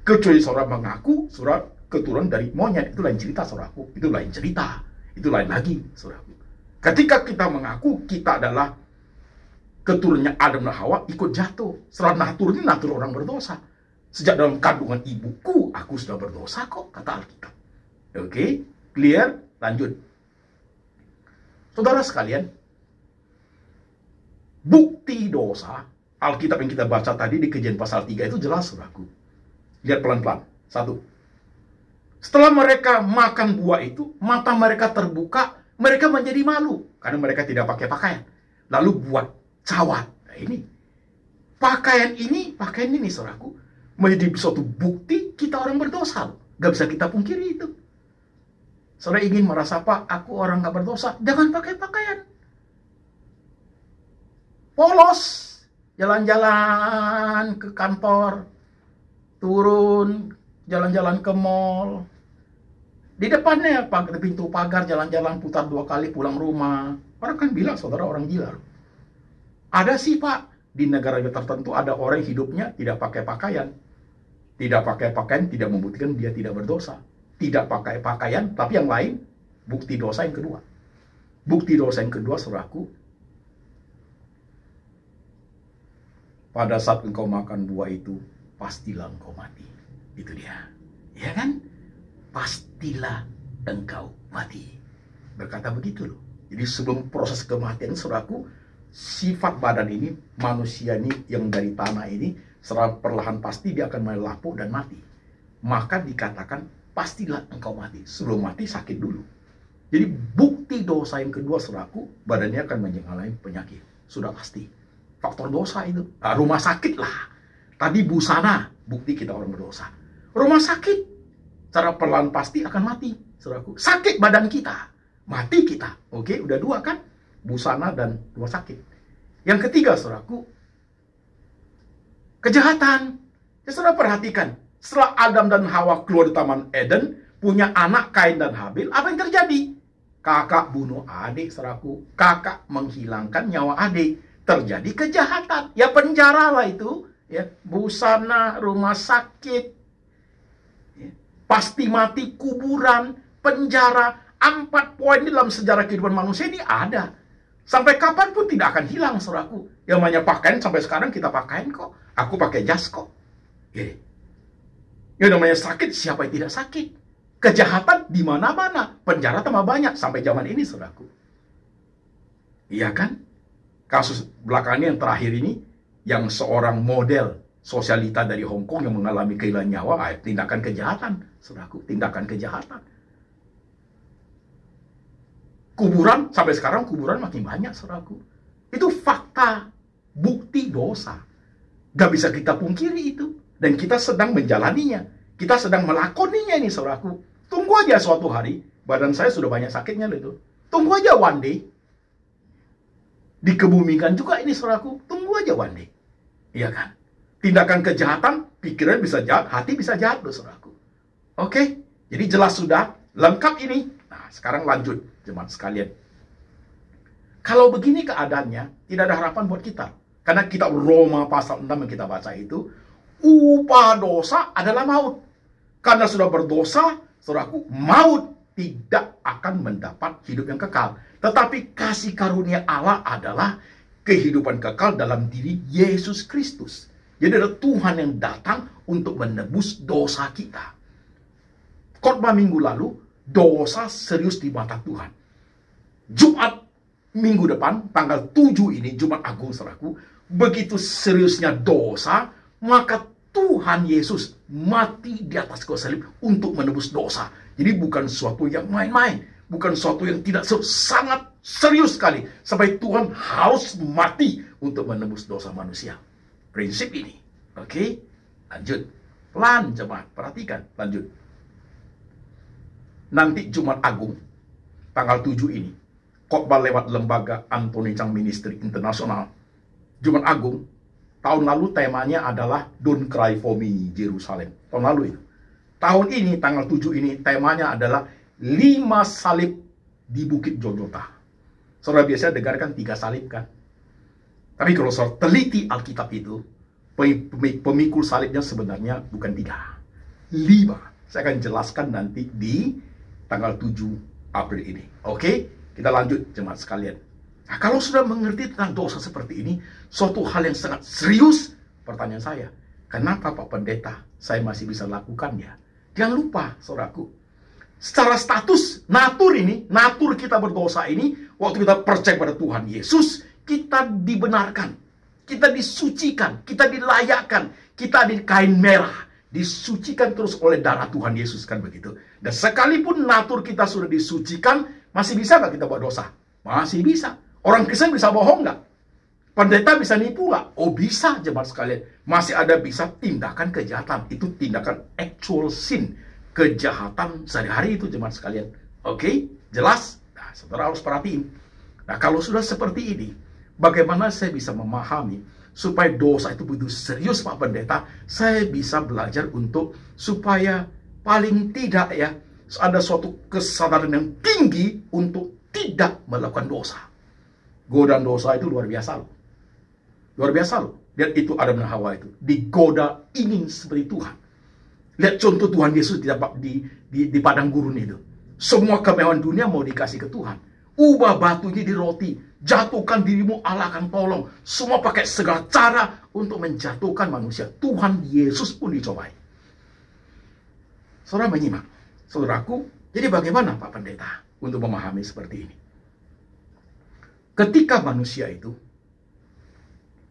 Kecuali saudara mengaku saudara keturunan dari monyet. Itu lain cerita, saudaraku. Itu lain cerita. Itu lain lagi, saudaraku. Ketika kita mengaku kita adalah keturunannya Adam dan Hawa, ikut jatuh. Secara natur ini natur orang berdosa. Sejak dalam kandungan ibuku, aku sudah berdosa kok, kata Alkitab. Oke, clear? Lanjut. Saudara sekalian, bukti dosa, Alkitab yang kita baca tadi di Kejadian pasal 3 itu jelas, saudaraku. Lihat pelan-pelan. 1. Setelah mereka makan buah itu, mata mereka terbuka, mereka menjadi malu. Karena mereka tidak pakai pakaian. Lalu buat cawat. Nah ini. Pakaian ini, saudaraku, menjadi suatu bukti kita orang berdosa. Gak bisa kita pungkiri itu. Saudara ingin merasa apa? Aku orang gak berdosa. Jangan pakai pakaian. Polos. Jalan-jalan ke kantor. Turun. Jalan-jalan ke mall. Di depannya, di pintu pagar, jalan-jalan putar 2 kali pulang rumah. Orang kan bilang, saudara orang gila. Ada sih, Pak. Di negara tertentu ada orang hidupnya tidak pakai pakaian. Tidak pakai pakaian tidak membuktikan dia tidak berdosa. Tidak pakai pakaian, tapi yang lain, bukti dosa yang kedua. Bukti dosa yang kedua, saudaraku, pada saat engkau makan buah itu, pastilah engkau mati. Itu dia. Ya kan? Pastilah engkau mati. Berkata begitu loh. Jadi sebelum proses kematian, saudaraku, sifat badan ini, manusia ini yang dari tanah ini, secara perlahan pasti dia akan mulai lapuk dan mati. Maka dikatakan, pastilah engkau mati. Sebelum mati sakit dulu. Jadi bukti dosa yang kedua, saudaraku, badannya akan mengalami penyakit. Sudah pasti. Faktor dosa itu. Nah, rumah sakit lah. Tadi busana, bukti kita orang berdosa. Rumah sakit, secara perlahan pasti akan mati, saudaraku. Sakit badan kita, mati kita. Oke, udah dua kan? Busana dan rumah sakit. Yang ketiga, saudaraku, kejahatan. Ya, saudara perhatikan. Setelah Adam dan Hawa keluar di Taman Eden, punya anak Kain dan Habil, apa yang terjadi? Kakak bunuh adik, saudaraku. Kakak menghilangkan nyawa adik. Terjadi kejahatan. Ya penjara lah itu. Ya, busana, rumah sakit. Ya, pasti mati, kuburan, penjara. 4 poin dalam sejarah kehidupan manusia ini ada. Sampai kapanpun tidak akan hilang, saudaraku. Yang namanya pakaian sampai sekarang kita pakaian kok. Aku pakai jas kok. Ya. Yang namanya sakit, siapa yang tidak sakit? Kejahatan di mana-mana. Penjara tambah banyak sampai zaman ini, saudaraku. Iya kan? Kasus belakangan yang terakhir ini, yang seorang model sosialita dari Hong Kong yang mengalami kehilangan nyawa, tindakan kejahatan, saudaraku, tindakan kejahatan. Kuburan, sampai sekarang kuburan makin banyak, saudaraku. Itu fakta, bukti dosa. Gak bisa kita pungkiri itu. Dan kita sedang menjalaninya. Kita sedang melakoninya ini, saudaraku. Tunggu aja suatu hari, badan saya sudah banyak sakitnya itu. Tunggu aja one day. Dikebumikan juga ini, saudaraku. Tunggu aja one day. Iya kan? Tindakan kejahatan, pikiran bisa jahat, hati bisa jahat, saudaraku. Oke? Jadi jelas sudah, lengkap ini. Nah, sekarang lanjut, jemaat sekalian. Kalau begini keadaannya, tidak ada harapan buat kita. Karena kitab Roma pasal 6 yang kita baca itu, upah dosa adalah maut. Karena sudah berdosa, saudaraku, maut tidak akan mendapat hidup yang kekal. Tetapi kasih karunia Allah adalah kehidupan kekal dalam diri Yesus Kristus. Jadi ada Tuhan yang datang untuk menebus dosa kita. Khotbah minggu lalu, dosa serius di mata Tuhan. Jumat minggu depan, tanggal 7 ini, Jumat Agung, saudaraku, begitu seriusnya dosa, maka Tuhan Yesus mati di atas kayu salib untuk menebus dosa. Jadi bukan sesuatu yang main-main. Bukan sesuatu yang tidak sangat serius sekali. Sampai Tuhan harus mati untuk menebus dosa manusia. Prinsip ini. Oke? Lanjut. Pelan, jemaat. Perhatikan. Lanjut. Nanti Jumat Agung, tanggal 7 ini, khotbah lewat lembaga Anthony Chang Ministry Internasional. Jumat Agung, tahun lalu temanya adalah Don't Cry for Me, Jerusalem. Tahun lalu itu. Tahun ini, tanggal 7 ini, temanya adalah 5 salib di Bukit Golgota. Saudara biasanya dengarkan 3 salib kan? Tapi kalau saudara teliti Alkitab itu, pemikul salibnya sebenarnya bukan 3, 5. Saya akan jelaskan nanti di tanggal 7 April ini. Oke? Kita lanjut, jemaat sekalian. Nah, kalau sudah mengerti tentang dosa seperti ini, suatu hal yang sangat serius, pertanyaan saya, kenapa Pak Pendeta saya masih bisa lakukannya? Jangan lupa, saudaraku, secara status, natur kita berdosa ini, waktu kita percaya pada Tuhan Yesus, kita dibenarkan, kita disucikan, kita dilayakkan, kita di kain merah, disucikan terus oleh darah Tuhan Yesus, kan begitu. Dan sekalipun natur kita sudah disucikan, masih bisa nggak kita buat dosa? Masih bisa. Orang Kristen bisa bohong nggak? Pendeta bisa nipu nggak? Oh bisa, jemaat sekalian. Masih ada bisa tindakan kejahatan. Itu tindakan actual sin. Kejahatan sehari-hari itu, jemaat sekalian. Oke? Jelas? Nah, saudara harus perhatiin. Nah, kalau sudah seperti ini, bagaimana saya bisa memahami supaya dosa itu begitu serius, Pak Pendeta? Saya bisa belajar untuk supaya paling tidak ya, ada suatu kesadaran yang tinggi untuk tidak melakukan dosa. Godaan dosa itu luar biasa loh. Luar biasa loh. Lihat itu Adam dan Hawa itu. Digoda ingin seperti Tuhan. Lihat contoh Tuhan Yesus di padang gurun itu. Semua kemewahan dunia mau dikasih ke Tuhan. Ubah batu ini di roti. Jatuhkan dirimu, Allah akan tolong. Semua pakai segala cara untuk menjatuhkan manusia. Tuhan Yesus pun dicobai. Saudara menyimak. Saudaraku, jadi bagaimana Pak Pendeta untuk memahami seperti ini? Ketika manusia itu,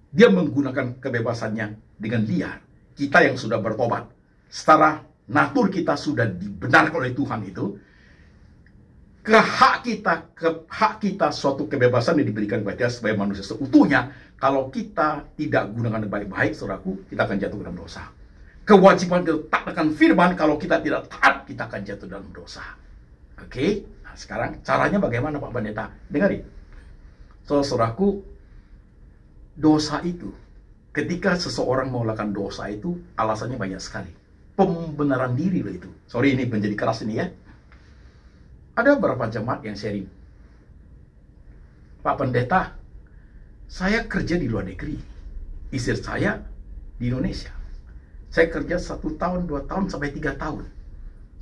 dia menggunakan kebebasannya dengan liar. Kita yang sudah bertobat, secara natur kita sudah dibenarkan oleh Tuhan itu, hak kita suatu kebebasan yang diberikan kepada kita sebagai manusia seutuhnya. Kalau kita tidak gunakan baik-baik, saudaraku, kita akan jatuh dalam dosa. Kewajiban kita taat akan firman, kalau kita tidak taat, kita akan jatuh dalam dosa. Oke, nah sekarang caranya bagaimana Pak Pendeta? Dengarin. Saudaraku, dosa itu, ketika seseorang mau melakukan dosa itu, alasannya banyak sekali. Pembenaran diri loh itu. Sorry, ini menjadi keras ini ya. Ada beberapa jemaat yang sharing, Pak Pendeta, saya kerja di luar negeri, istri saya di Indonesia. Saya kerja 1 tahun, 2 tahun, sampai 3 tahun.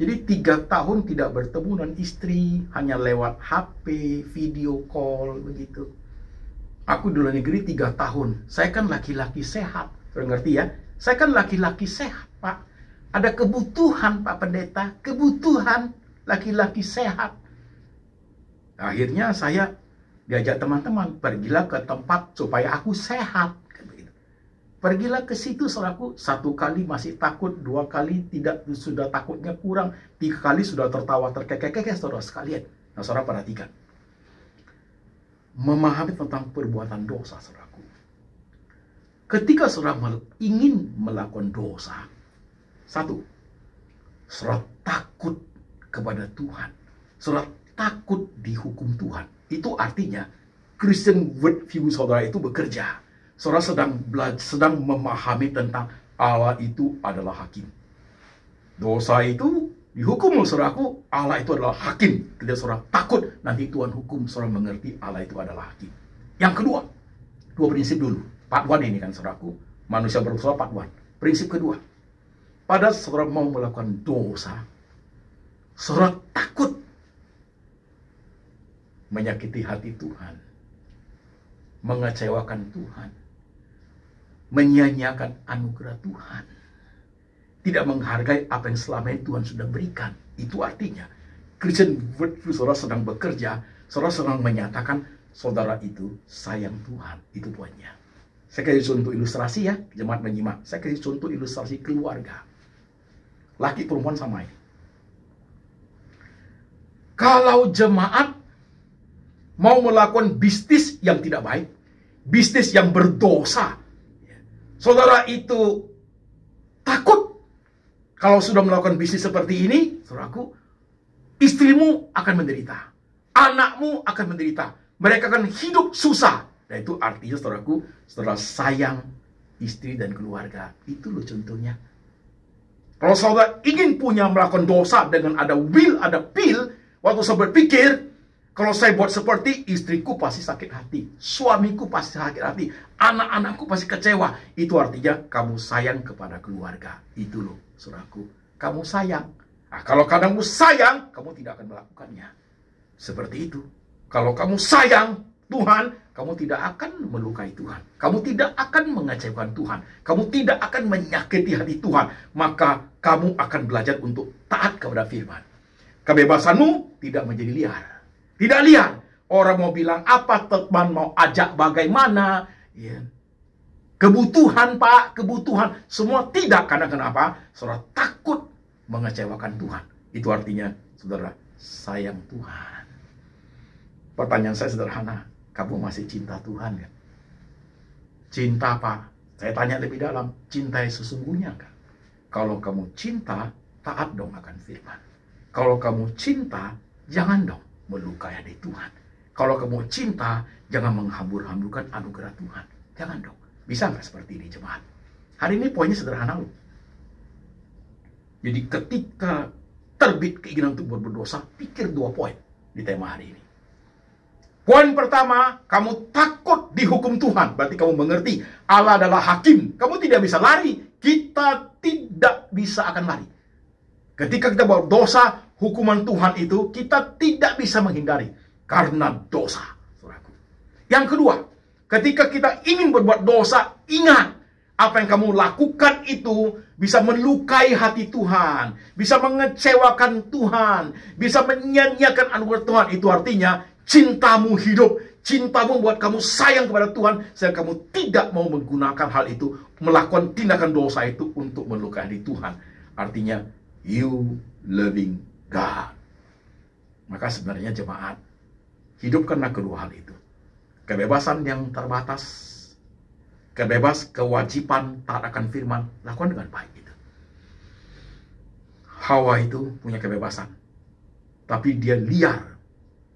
Jadi 3 tahun tidak bertemu dengan istri, hanya lewat HP, video call, begitu. Aku di luar negeri 3 tahun. Saya kan laki-laki sehat. Sudah ngerti ya? Saya kan laki-laki sehat, Pak. Ada kebutuhan, Pak Pendeta. Kebutuhan laki-laki sehat. Akhirnya saya diajak teman-teman, pergilah ke tempat supaya aku sehat. Pergilah ke situ, saudaraku. 1 kali masih takut, 2 kali tidak, sudah takutnya kurang, 3 kali sudah tertawa terkekeh-kekeh, saudara sekalian. Nah, saudara perhatikan. Memahami tentang perbuatan dosa, saudaraku. Ketika saudara ingin melakukan dosa, 1, saudara takut kepada Tuhan. Saudara takut dihukum Tuhan. Itu artinya Christian worldview saudara itu bekerja. Saudara sedang memahami tentang Allah itu adalah hakim. Dosa itu dihukum oleh saudaraku, Allah itu adalah hakim. Ketika saudara takut nanti Tuhan hukum, saudara mengerti Allah itu adalah hakim. Yang kedua, 2 prinsip dulu. Part 1 ini kan saudaraku, manusia berdosa part 1. Prinsip kedua, pada saudara mau melakukan dosa, saudara takut menyakiti hati Tuhan, mengecewakan Tuhan, menyia-nyiakan anugerah Tuhan, tidak menghargai apa yang selama ini Tuhan sudah berikan. Itu artinya Christian worldview saudara sedang bekerja, saudara sedang menyatakan saudara itu sayang Tuhan. Itu poinnya. Saya kasih contoh ilustrasi ya, jemaat menyimak. Saya kasih contoh ilustrasi keluarga. Laki perempuan sama ini. Kalau jemaat mau melakukan bisnis yang tidak baik, bisnis yang berdosa, saudara itu takut kalau sudah melakukan bisnis seperti ini, saudaraku, istrimu akan menderita, anakmu akan menderita, mereka akan hidup susah. Dan itu artinya, saudaraku, saudara sayang istri dan keluarga. Itu loh contohnya. Kalau saudara ingin melakukan dosa dengan ada will, ada pill, waktu saya berpikir, kalau saya buat seperti, istriku pasti sakit hati, suamiku pasti sakit hati, anak-anakku pasti kecewa. Itu artinya kamu sayang kepada keluarga. Itu loh, saudaraku. Kamu sayang. Nah, kalau kamu sayang, kamu tidak akan melakukannya. Seperti itu. Kalau kamu sayang Tuhan, kamu tidak akan melukai Tuhan. Kamu tidak akan mengecewakan Tuhan. Kamu tidak akan menyakiti hati Tuhan. Maka kamu akan belajar untuk taat kepada firman. Kebebasanmu tidak menjadi liar. Tidak liar. Orang mau bilang apa, teman mau ajak bagaimana. Ya. Kebutuhan, Pak, kebutuhan. Semua tidak. Karena kenapa? Saudara takut mengecewakan Tuhan. Itu artinya, saudara sayang Tuhan. Pertanyaan saya sederhana. Kamu masih cinta Tuhan kan? Cinta, Pak. Saya tanya lebih dalam. Cinta yang sesungguhnya kan? Kalau kamu cinta, taat dong akan firman. Kalau kamu cinta, jangan dong melukai hati Tuhan. Kalau kamu cinta, jangan menghambur-hamburkan anugerah Tuhan. Jangan dong. Bisa nggak seperti ini, jemaat? Hari ini poinnya sederhana loh. Jadi ketika terbit keinginan untuk berdosa, pikir 2 poin di tema hari ini. Poin pertama, kamu takut dihukum Tuhan. Berarti kamu mengerti Allah adalah hakim. Kamu tidak bisa lari. Kita tidak bisa akan lari. Ketika kita berdosa, hukuman Tuhan itu kita tidak bisa menghindari. Karena dosa. Saudaraku. Yang kedua, ketika kita ingin berbuat dosa, ingat. Apa yang kamu lakukan itu bisa melukai hati Tuhan. Bisa mengecewakan Tuhan. Bisa menyia-nyiakan anugerah Tuhan. Itu artinya cintamu hidup. Cintamu buat kamu sayang kepada Tuhan. Sehingga kamu tidak mau menggunakan hal itu. Melakukan tindakan dosa itu untuk melukai hati Tuhan. Artinya, you loving God. Maka sebenarnya jemaat, hidupkanlah kedua hal itu. Kebebasan yang terbatas, kewajiban taat akan firman, lakukan dengan baik itu. Hawa itu punya kebebasan, tapi dia liar.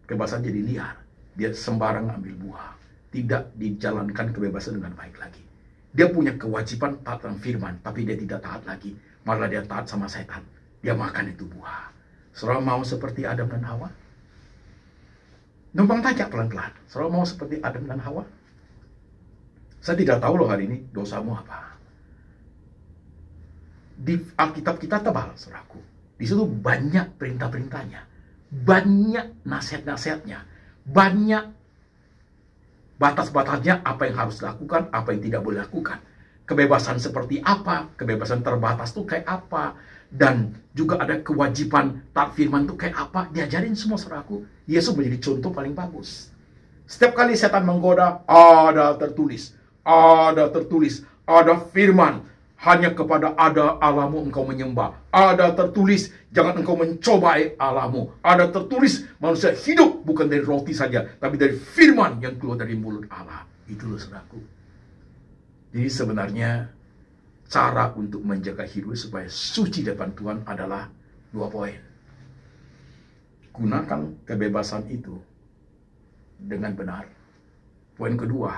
Kebebasan jadi liar. Dia sembarang ambil buah. Tidak dijalankan kebebasan dengan baik lagi. Dia punya kewajiban taat akan firman, tapi dia tidak taat lagi. Malah dia taat sama setan. Dia makan itu buah. Saudara mau seperti Adam dan Hawa? Numpang tanya pelan-pelan. Saudara mau seperti Adam dan Hawa? Saya tidak tahu loh hari ini dosamu apa. Di Alkitab kita tebal, saudaraku. Di situ banyak perintah-perintahnya. Banyak nasihat-nasihatnya. Banyak batas-batasnya, apa yang harus dilakukan, apa yang tidak boleh lakukan. Kebebasan seperti apa, kebebasan terbatas itu kayak apa, dan juga ada kewajiban taat firman itu kayak apa, diajarin semua saudaraku. Yesus menjadi contoh paling bagus. Setiap kali setan menggoda, ada tertulis, ada firman, hanya kepada ada Allahmu engkau menyembah. Ada tertulis, jangan engkau mencobai Allahmu. Ada tertulis, manusia hidup bukan dari roti saja, tapi dari firman yang keluar dari mulut Allah. Itu loh saudaraku. Jadi sebenarnya cara untuk menjaga hidup supaya suci depan Tuhan adalah 2 poin. Gunakan kebebasan itu dengan benar. Poin kedua,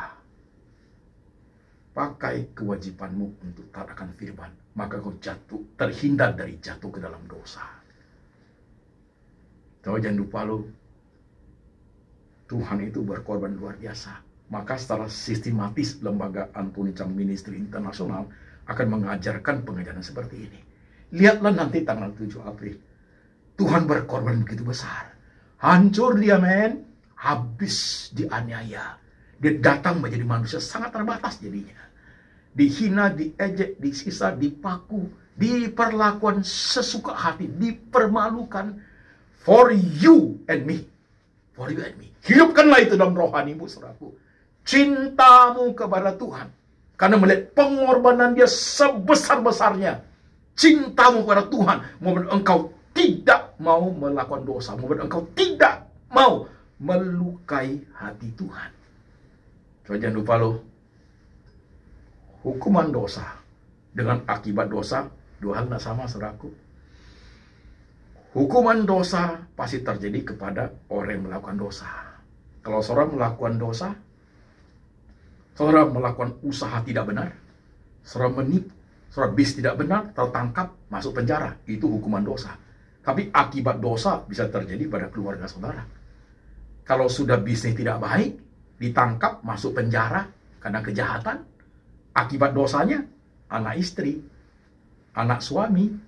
pakai kewajibanmu untuk taat akan firman, maka kau terhindar dari jatuh ke dalam dosa. Tahu, jangan lupa lo, Tuhan itu berkorban luar biasa. Maka secara sistematis lembaga Anthony Chang Ministry Internasional akan mengajarkan pengajaran seperti ini. Lihatlah nanti tanggal 7 April. Tuhan berkorban begitu besar. Hancur dia, men. Habis dianiaya. Dia datang menjadi manusia sangat terbatas jadinya. Dihina, diejek, disisa, dipaku, diperlakukan sesuka hati, dipermalukan. For you and me. For you and me. Hidupkanlah itu dalam rohanimu, saudaraku. Cintamu kepada Tuhan. Karena melihat pengorbanan dia sebesar-besarnya. Cintamu kepada Tuhan. Membuat engkau tidak mau melakukan dosa. Membuat engkau tidak mau melukai hati Tuhan. Coba jangan lupa loh. Hukuman dosa dengan akibat dosa, 2 hal tidak sama, saudaraku. Hukuman dosa pasti terjadi kepada orang yang melakukan dosa. Kalau seorang melakukan dosa, seorang melakukan usaha tidak benar, seorang menipu, seorang bis tidak benar, tertangkap, masuk penjara. Itu hukuman dosa. Tapi akibat dosa bisa terjadi pada keluarga saudara. Kalau sudah bisnis tidak baik, ditangkap, masuk penjara karena kejahatan, akibat dosanya anak istri, anak suami.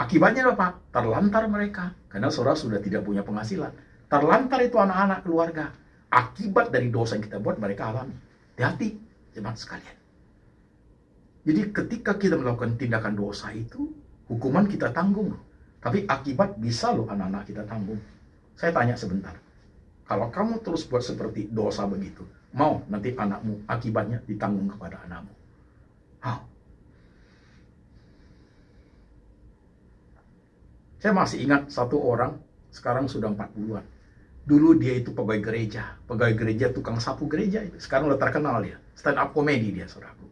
Akibatnya apa? Terlantar mereka. Karena saudara sudah tidak punya penghasilan. Terlantar itu anak-anak keluarga. Akibat dari dosa yang kita buat mereka alami. Hati-hati, jemaat sekalian. Jadi ketika kita melakukan tindakan dosa itu, hukuman kita tanggung. Tapi akibat bisa loh anak-anak kita tanggung. Saya tanya sebentar. Kalau kamu terus buat seperti dosa begitu, mau nanti anakmu akibatnya ditanggung kepada anakmu. Saya masih ingat satu orang, sekarang sudah 40-an. Dulu dia itu pegawai gereja, tukang sapu gereja itu. Sekarang udah terkenal dia, stand up comedy dia, saudaraku.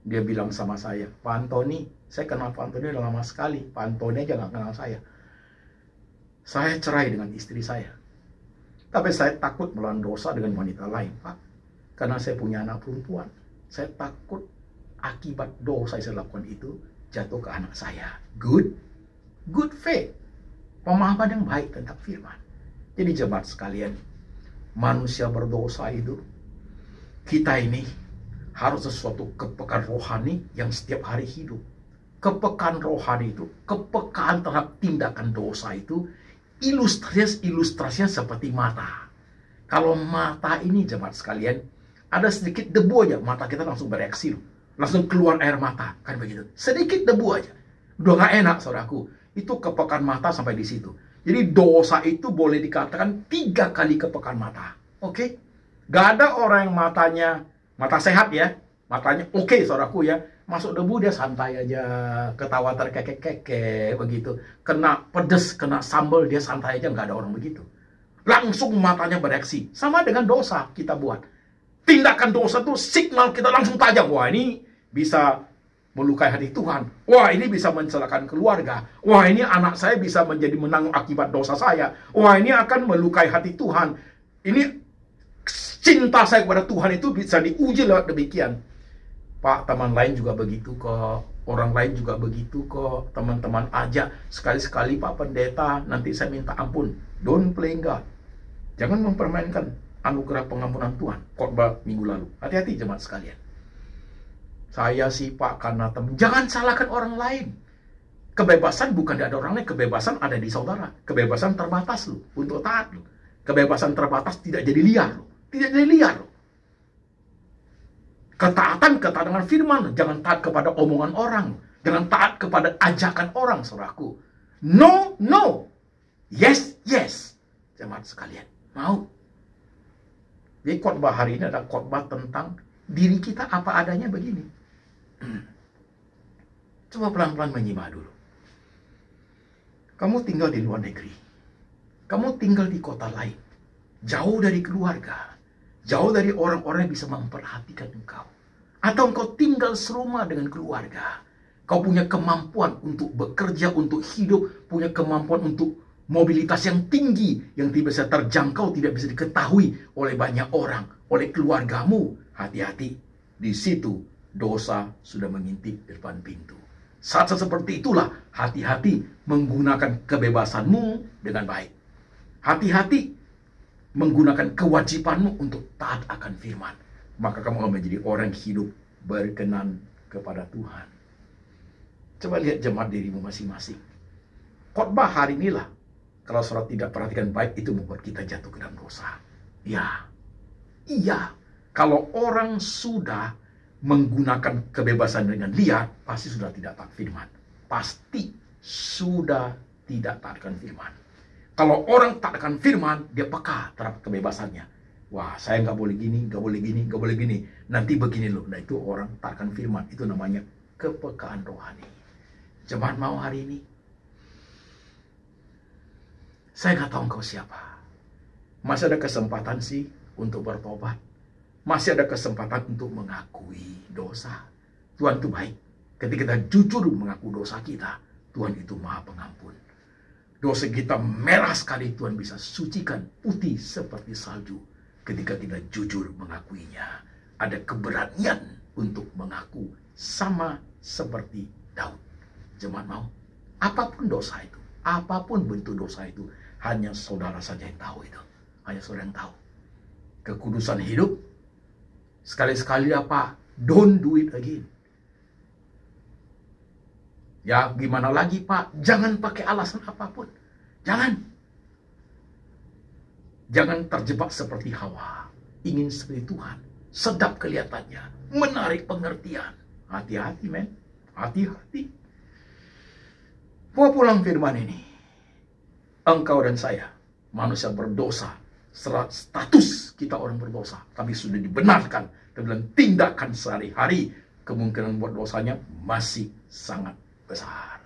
Dia bilang sama saya, Pak Antoni, saya kenal Pak Antoni udah lama sekali. Pak Antoni aja nggak kenal saya. Saya cerai dengan istri saya. Tapi saya takut melawan dosa dengan wanita lain, Pak. Karena saya punya anak perempuan. Saya takut akibat dosa yang saya lakukan itu jatuh ke anak saya. Good faith. Pemahaman yang baik tentang firman. Jadi jemaat sekalian, manusia berdosa itu, kita ini harus sesuatu kepekaan rohani yang setiap hari hidup. Kepekaan rohani itu, kepekaan terhadap tindakan dosa itu, ilustrasinya seperti mata. Kalau mata ini jemaat sekalian, ada sedikit debu aja, mata kita langsung bereaksi. Langsung keluar air mata. Kan begitu. Sedikit debu aja. Udah gak enak, saudaraku. Itu kepekaan mata sampai di situ. Jadi dosa itu boleh dikatakan 3 kali kepekaan mata. Oke? Gak ada orang yang mata sehat ya. Matanya oke, saudaraku ya. Masuk debu dia santai aja, ketawa terkekek-kekek begitu. Kena pedes, kena sambal dia santai aja, nggak ada orang begitu. Langsung matanya bereaksi. Sama dengan dosa kita buat. Tindakan dosa itu signal kita langsung tajam. Wah, ini bisa melukai hati Tuhan. Wah, ini bisa mencelakakan keluarga. Wah, ini anak saya bisa menjadi menanggung akibat dosa saya. Wah, ini akan melukai hati Tuhan. Ini cinta saya kepada Tuhan itu bisa diuji lewat demikian. Pak, teman lain juga begitu kok. Orang lain juga begitu kok. Teman-teman aja. Sekali-sekali Pak Pendeta, nanti saya minta ampun. Don't play God. Jangan mempermainkan anugerah pengampunan Tuhan. Khotbah minggu lalu. Hati-hati jemaat sekalian. Saya sih Pak karena teman. Jangan salahkan orang lain. Kebebasan bukan ada orang lain. Kebebasan ada di saudara. Kebebasan terbatas loh. Untuk taat loh. Kebebasan terbatas tidak jadi liar loh. Tidak jadi liar loh. Ketaatan dengan firman. Jangan taat kepada omongan orang. Jangan taat kepada ajakan orang, saudaraku. No, no. Yes, yes. Jemaat sekalian. Mau? Jadi khotbah hari ini adalah khotbah tentang diri kita apa adanya begini. Coba pelan-pelan menyimak dulu. Kamu tinggal di luar negeri. Kamu tinggal di kota lain. Jauh dari keluarga. Jauh dari orang-orang yang bisa memperhatikan engkau. Atau engkau tinggal serumah dengan keluarga. Kau punya kemampuan untuk bekerja, untuk hidup. Punya kemampuan untuk mobilitas yang tinggi. Yang tidak bisa terjangkau, tidak bisa diketahui oleh banyak orang. Oleh keluargamu. Hati-hati. Di situ dosa sudah mengintip di depan pintu. Saat seperti itulah hati-hati menggunakan kebebasanmu dengan baik. Hati-hati menggunakan kewajibanmu untuk taat akan firman. Maka kamu akan menjadi orang hidup berkenan kepada Tuhan. Coba lihat jemaat dirimu masing-masing. Khotbah hari inilah, kalau saudara tidak perhatikan baik, itu membuat kita jatuh ke dalam dosa. Ya, iya. Kalau orang sudah menggunakan kebebasan dengan liar, pasti sudah tidak taat firman. Pasti sudah tidak taatkan firman. Kalau orang taatkan firman, dia peka terhadap kebebasannya. Wah, saya nggak boleh gini, nggak boleh gini, nggak boleh gini. Nanti begini loh. Nah, itu orang taatkan firman. Itu namanya kepekaan rohani. Jemaat mau hari ini? Saya nggak tahu engkau siapa. Masih ada kesempatan sih untuk bertobat. Masih ada kesempatan untuk mengakui dosa. Tuhan itu baik. Ketika kita jujur mengaku dosa kita, Tuhan itu Maha Pengampun. Dosa kita merah sekali, Tuhan bisa sucikan putih seperti salju. Ketika kita jujur mengakuinya, ada keberanian untuk mengaku sama seperti Daud. Jemaat mau? Apapun dosa itu, apapun bentuk dosa itu, hanya saudara saja yang tahu itu. Hanya saudara yang tahu. Kekudusan hidup, sekali-sekali apa? Don't do it again. Ya gimana lagi Pak? Jangan pakai alasan apapun. Jangan. Jangan terjebak seperti Hawa. Ingin seperti Tuhan. Sedap kelihatannya. Menarik pengertian. Hati-hati men. Hati-hati. Bawa pulang firman ini. Engkau dan saya. Manusia berdosa. Status kita orang berdosa. Tapi sudah dibenarkan. Dalam tindakan sehari-hari. Kemungkinan buat dosanya masih sangat besar.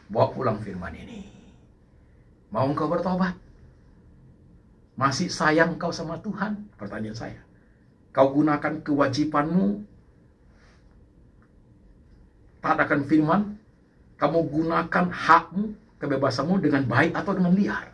Bawa pulang firman ini. Mau engkau bertobat? Masih sayang kau sama Tuhan? Pertanyaan saya. Kau gunakan kewajibanmu, taat akan firman, kamu gunakan hakmu, kebebasanmu dengan baik atau dengan liar?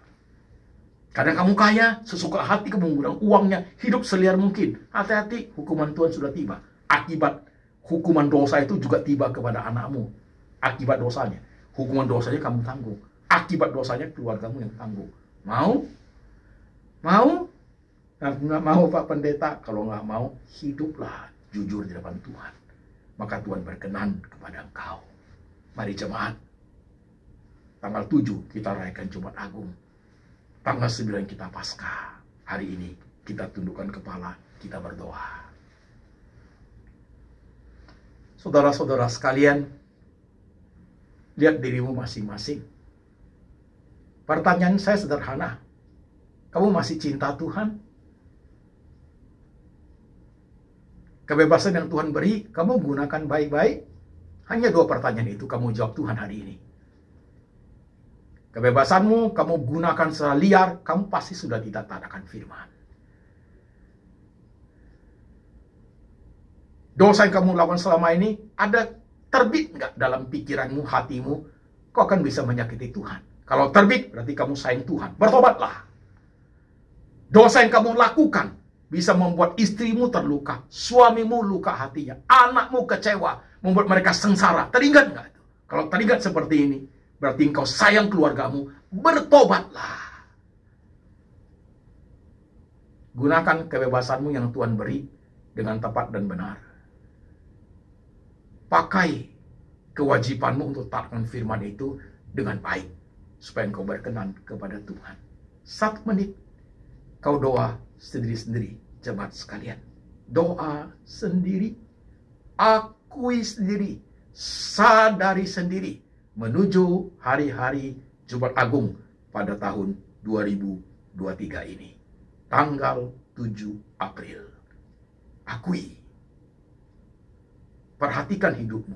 Kadang kamu kaya, sesuka hati kamu menggunakan uangnya, hidup seliar mungkin. Hati-hati, hukuman Tuhan sudah tiba. Akibat hukuman dosa itu juga tiba kepada anakmu. Akibat dosanya. Hukuman dosanya kamu tanggung. Akibat dosanya keluargamu yang tanggung. Mau? Mau? Nah, nggak mau Pak Pendeta. Kalau nggak mau, hiduplah jujur di depan Tuhan. Maka Tuhan berkenan kepada engkau. Mari jemaat. Tanggal 7 kita rayakan Jumat Agung. Tanggal 9 kita Paskah. Hari ini kita tundukkan kepala, kita berdoa. Saudara-saudara sekalian, lihat dirimu masing-masing. Pertanyaan saya sederhana. Kamu masih cinta Tuhan? Kebebasan yang Tuhan beri, kamu gunakan baik-baik? Hanya 2 pertanyaan itu kamu jawab Tuhan hari ini. Kebebasanmu kamu gunakan secara liar, kamu pasti sudah tidak taat akan firman. Dosa yang kamu lakukan selama ini, ada terbit nggak dalam pikiranmu, hatimu? Kau akan bisa menyakiti Tuhan. Kalau terbit, berarti kamu sayang Tuhan. Bertobatlah. Dosa yang kamu lakukan bisa membuat istrimu terluka, suamimu luka hatinya, anakmu kecewa, membuat mereka sengsara. Teringat nggak? Kalau teringat seperti ini, berarti engkau sayang keluargamu. Bertobatlah. Gunakan kebebasanmu yang Tuhan beri dengan tepat dan benar. Pakai kewajibanmu untuk taatkan firman itu dengan baik, supaya engkau berkenan kepada Tuhan. 1 menit, kau doa sendiri-sendiri, jemaat sekalian. Doa sendiri, akui sendiri, sadari sendiri, menuju hari-hari Jumat Agung pada tahun 2023 ini. Tanggal 7 April. Akui. Perhatikan hidupmu.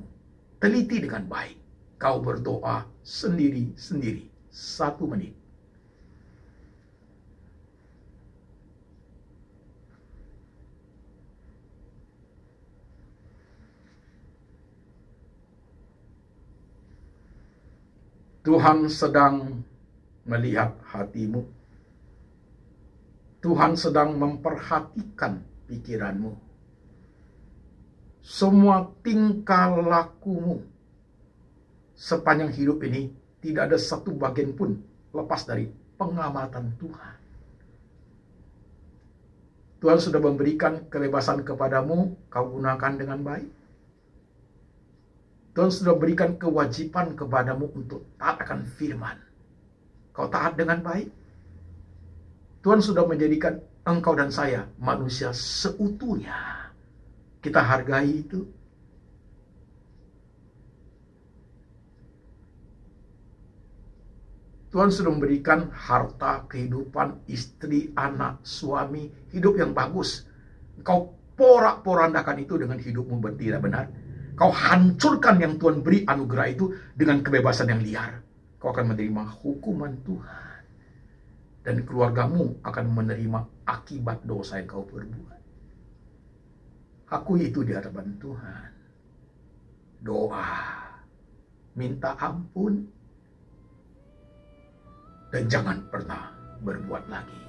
Teliti dengan baik. Kau berdoa sendiri-sendiri. 1 menit. Tuhan sedang melihat hatimu. Tuhan sedang memperhatikan pikiranmu. Semua tingkah lakumu sepanjang hidup ini tidak ada satu bagian pun lepas dari pengamatan Tuhan. Tuhan sudah memberikan kebebasan kepadamu, kau gunakan dengan baik. Tuhan sudah berikan kewajiban kepadamu untuk taat akan firman. Kau taat dengan baik. Tuhan sudah menjadikan engkau dan saya manusia seutuhnya. Kita hargai itu. Tuhan sudah memberikan harta, kehidupan, istri, anak, suami, hidup yang bagus. Kau porak-porandakan itu dengan hidupmu tidak benar. Kau hancurkan yang Tuhan beri anugerah itu dengan kebebasan yang liar. Kau akan menerima hukuman Tuhan. Dan keluargamu akan menerima akibat dosa yang kau perbuat. Akui itu di hadapan Tuhan. Doa. Minta ampun. Dan jangan pernah berbuat lagi.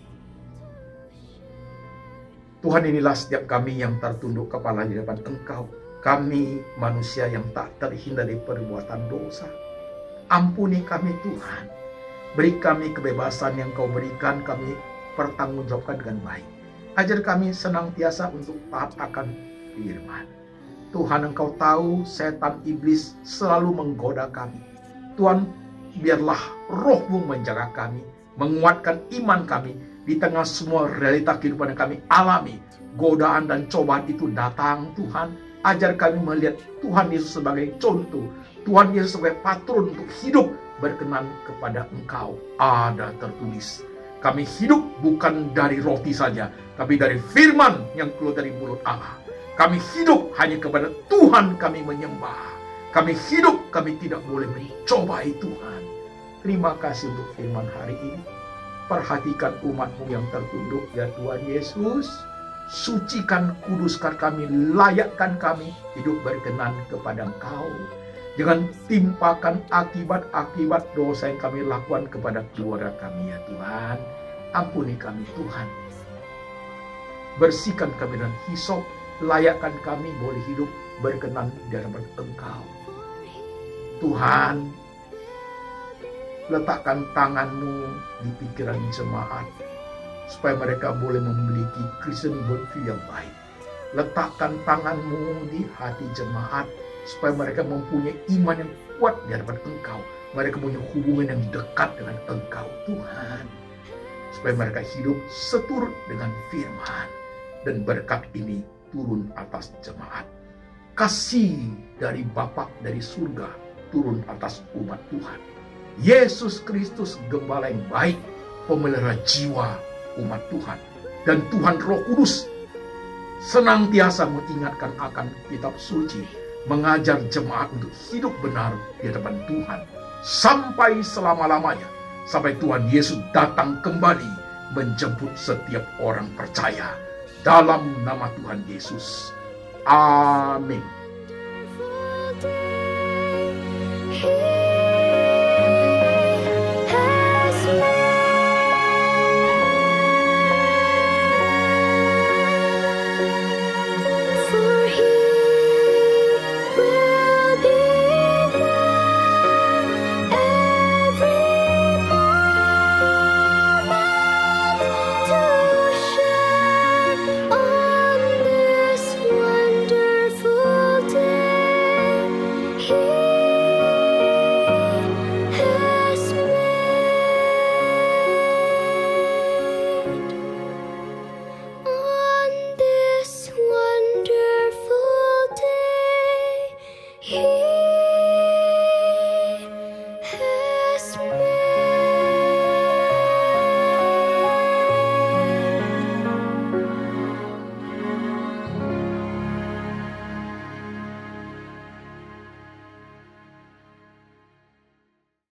Tuhan, inilah setiap kami yang tertunduk kepala di depan Engkau. Kami manusia yang tak terhindar dari perbuatan dosa. Ampuni kami Tuhan. Beri kami kebebasan yang Kau berikan, kami pertanggungjawabkan dengan baik. Ajar kami senantiasa untuk taat akan firman. Tuhan, Engkau tahu setan iblis selalu menggoda kami. Tuhan, biarlah Roh-Mu menjaga kami, menguatkan iman kami di tengah semua realita kehidupan yang kami alami. Godaan dan cobaan itu datang, Tuhan. Ajar kami melihat Tuhan Yesus sebagai contoh. Tuhan Yesus sebagai patron untuk hidup berkenan kepada Engkau. Ada tertulis. Kami hidup bukan dari roti saja, tapi dari firman yang keluar dari mulut Allah. Kami hidup hanya kepada Tuhan kami menyembah. Kami hidup, kami tidak boleh mencobai Tuhan. Terima kasih untuk firman hari ini. Perhatikan umat-Mu yang tertunduk, ya Tuhan Yesus. Sucikan, kuduskan kami, layakkan kami hidup berkenan kepada Engkau. Jangan timpakan akibat-akibat dosa yang kami lakukan kepada keluarga kami, ya Tuhan. Ampuni kami Tuhan. Bersihkan kami dengan hisop, layakkan kami boleh hidup berkenan di hadapan Engkau. Tuhan, letakkan tangan-Mu di pikiran jemaat, supaya mereka boleh memiliki Christian worldview yang baik. Letakkan tangan-Mu di hati jemaat, supaya mereka mempunyai iman yang kuat di hadapan Engkau. Mereka punya hubungan yang dekat dengan Engkau, Tuhan. Supaya mereka hidup seturut dengan firman. Dan berkat ini turun atas jemaat. Kasih dari Bapa dari surga turun atas umat Tuhan. Yesus Kristus, Gembala yang baik, pemelihara jiwa umat Tuhan. Dan Tuhan Roh Kudus senantiasa mengingatkan akan kitab suci, mengajar jemaat untuk hidup benar di hadapan Tuhan sampai selama-lamanya, sampai Tuhan Yesus datang kembali menjemput setiap orang percaya dalam nama Tuhan Yesus. Amin.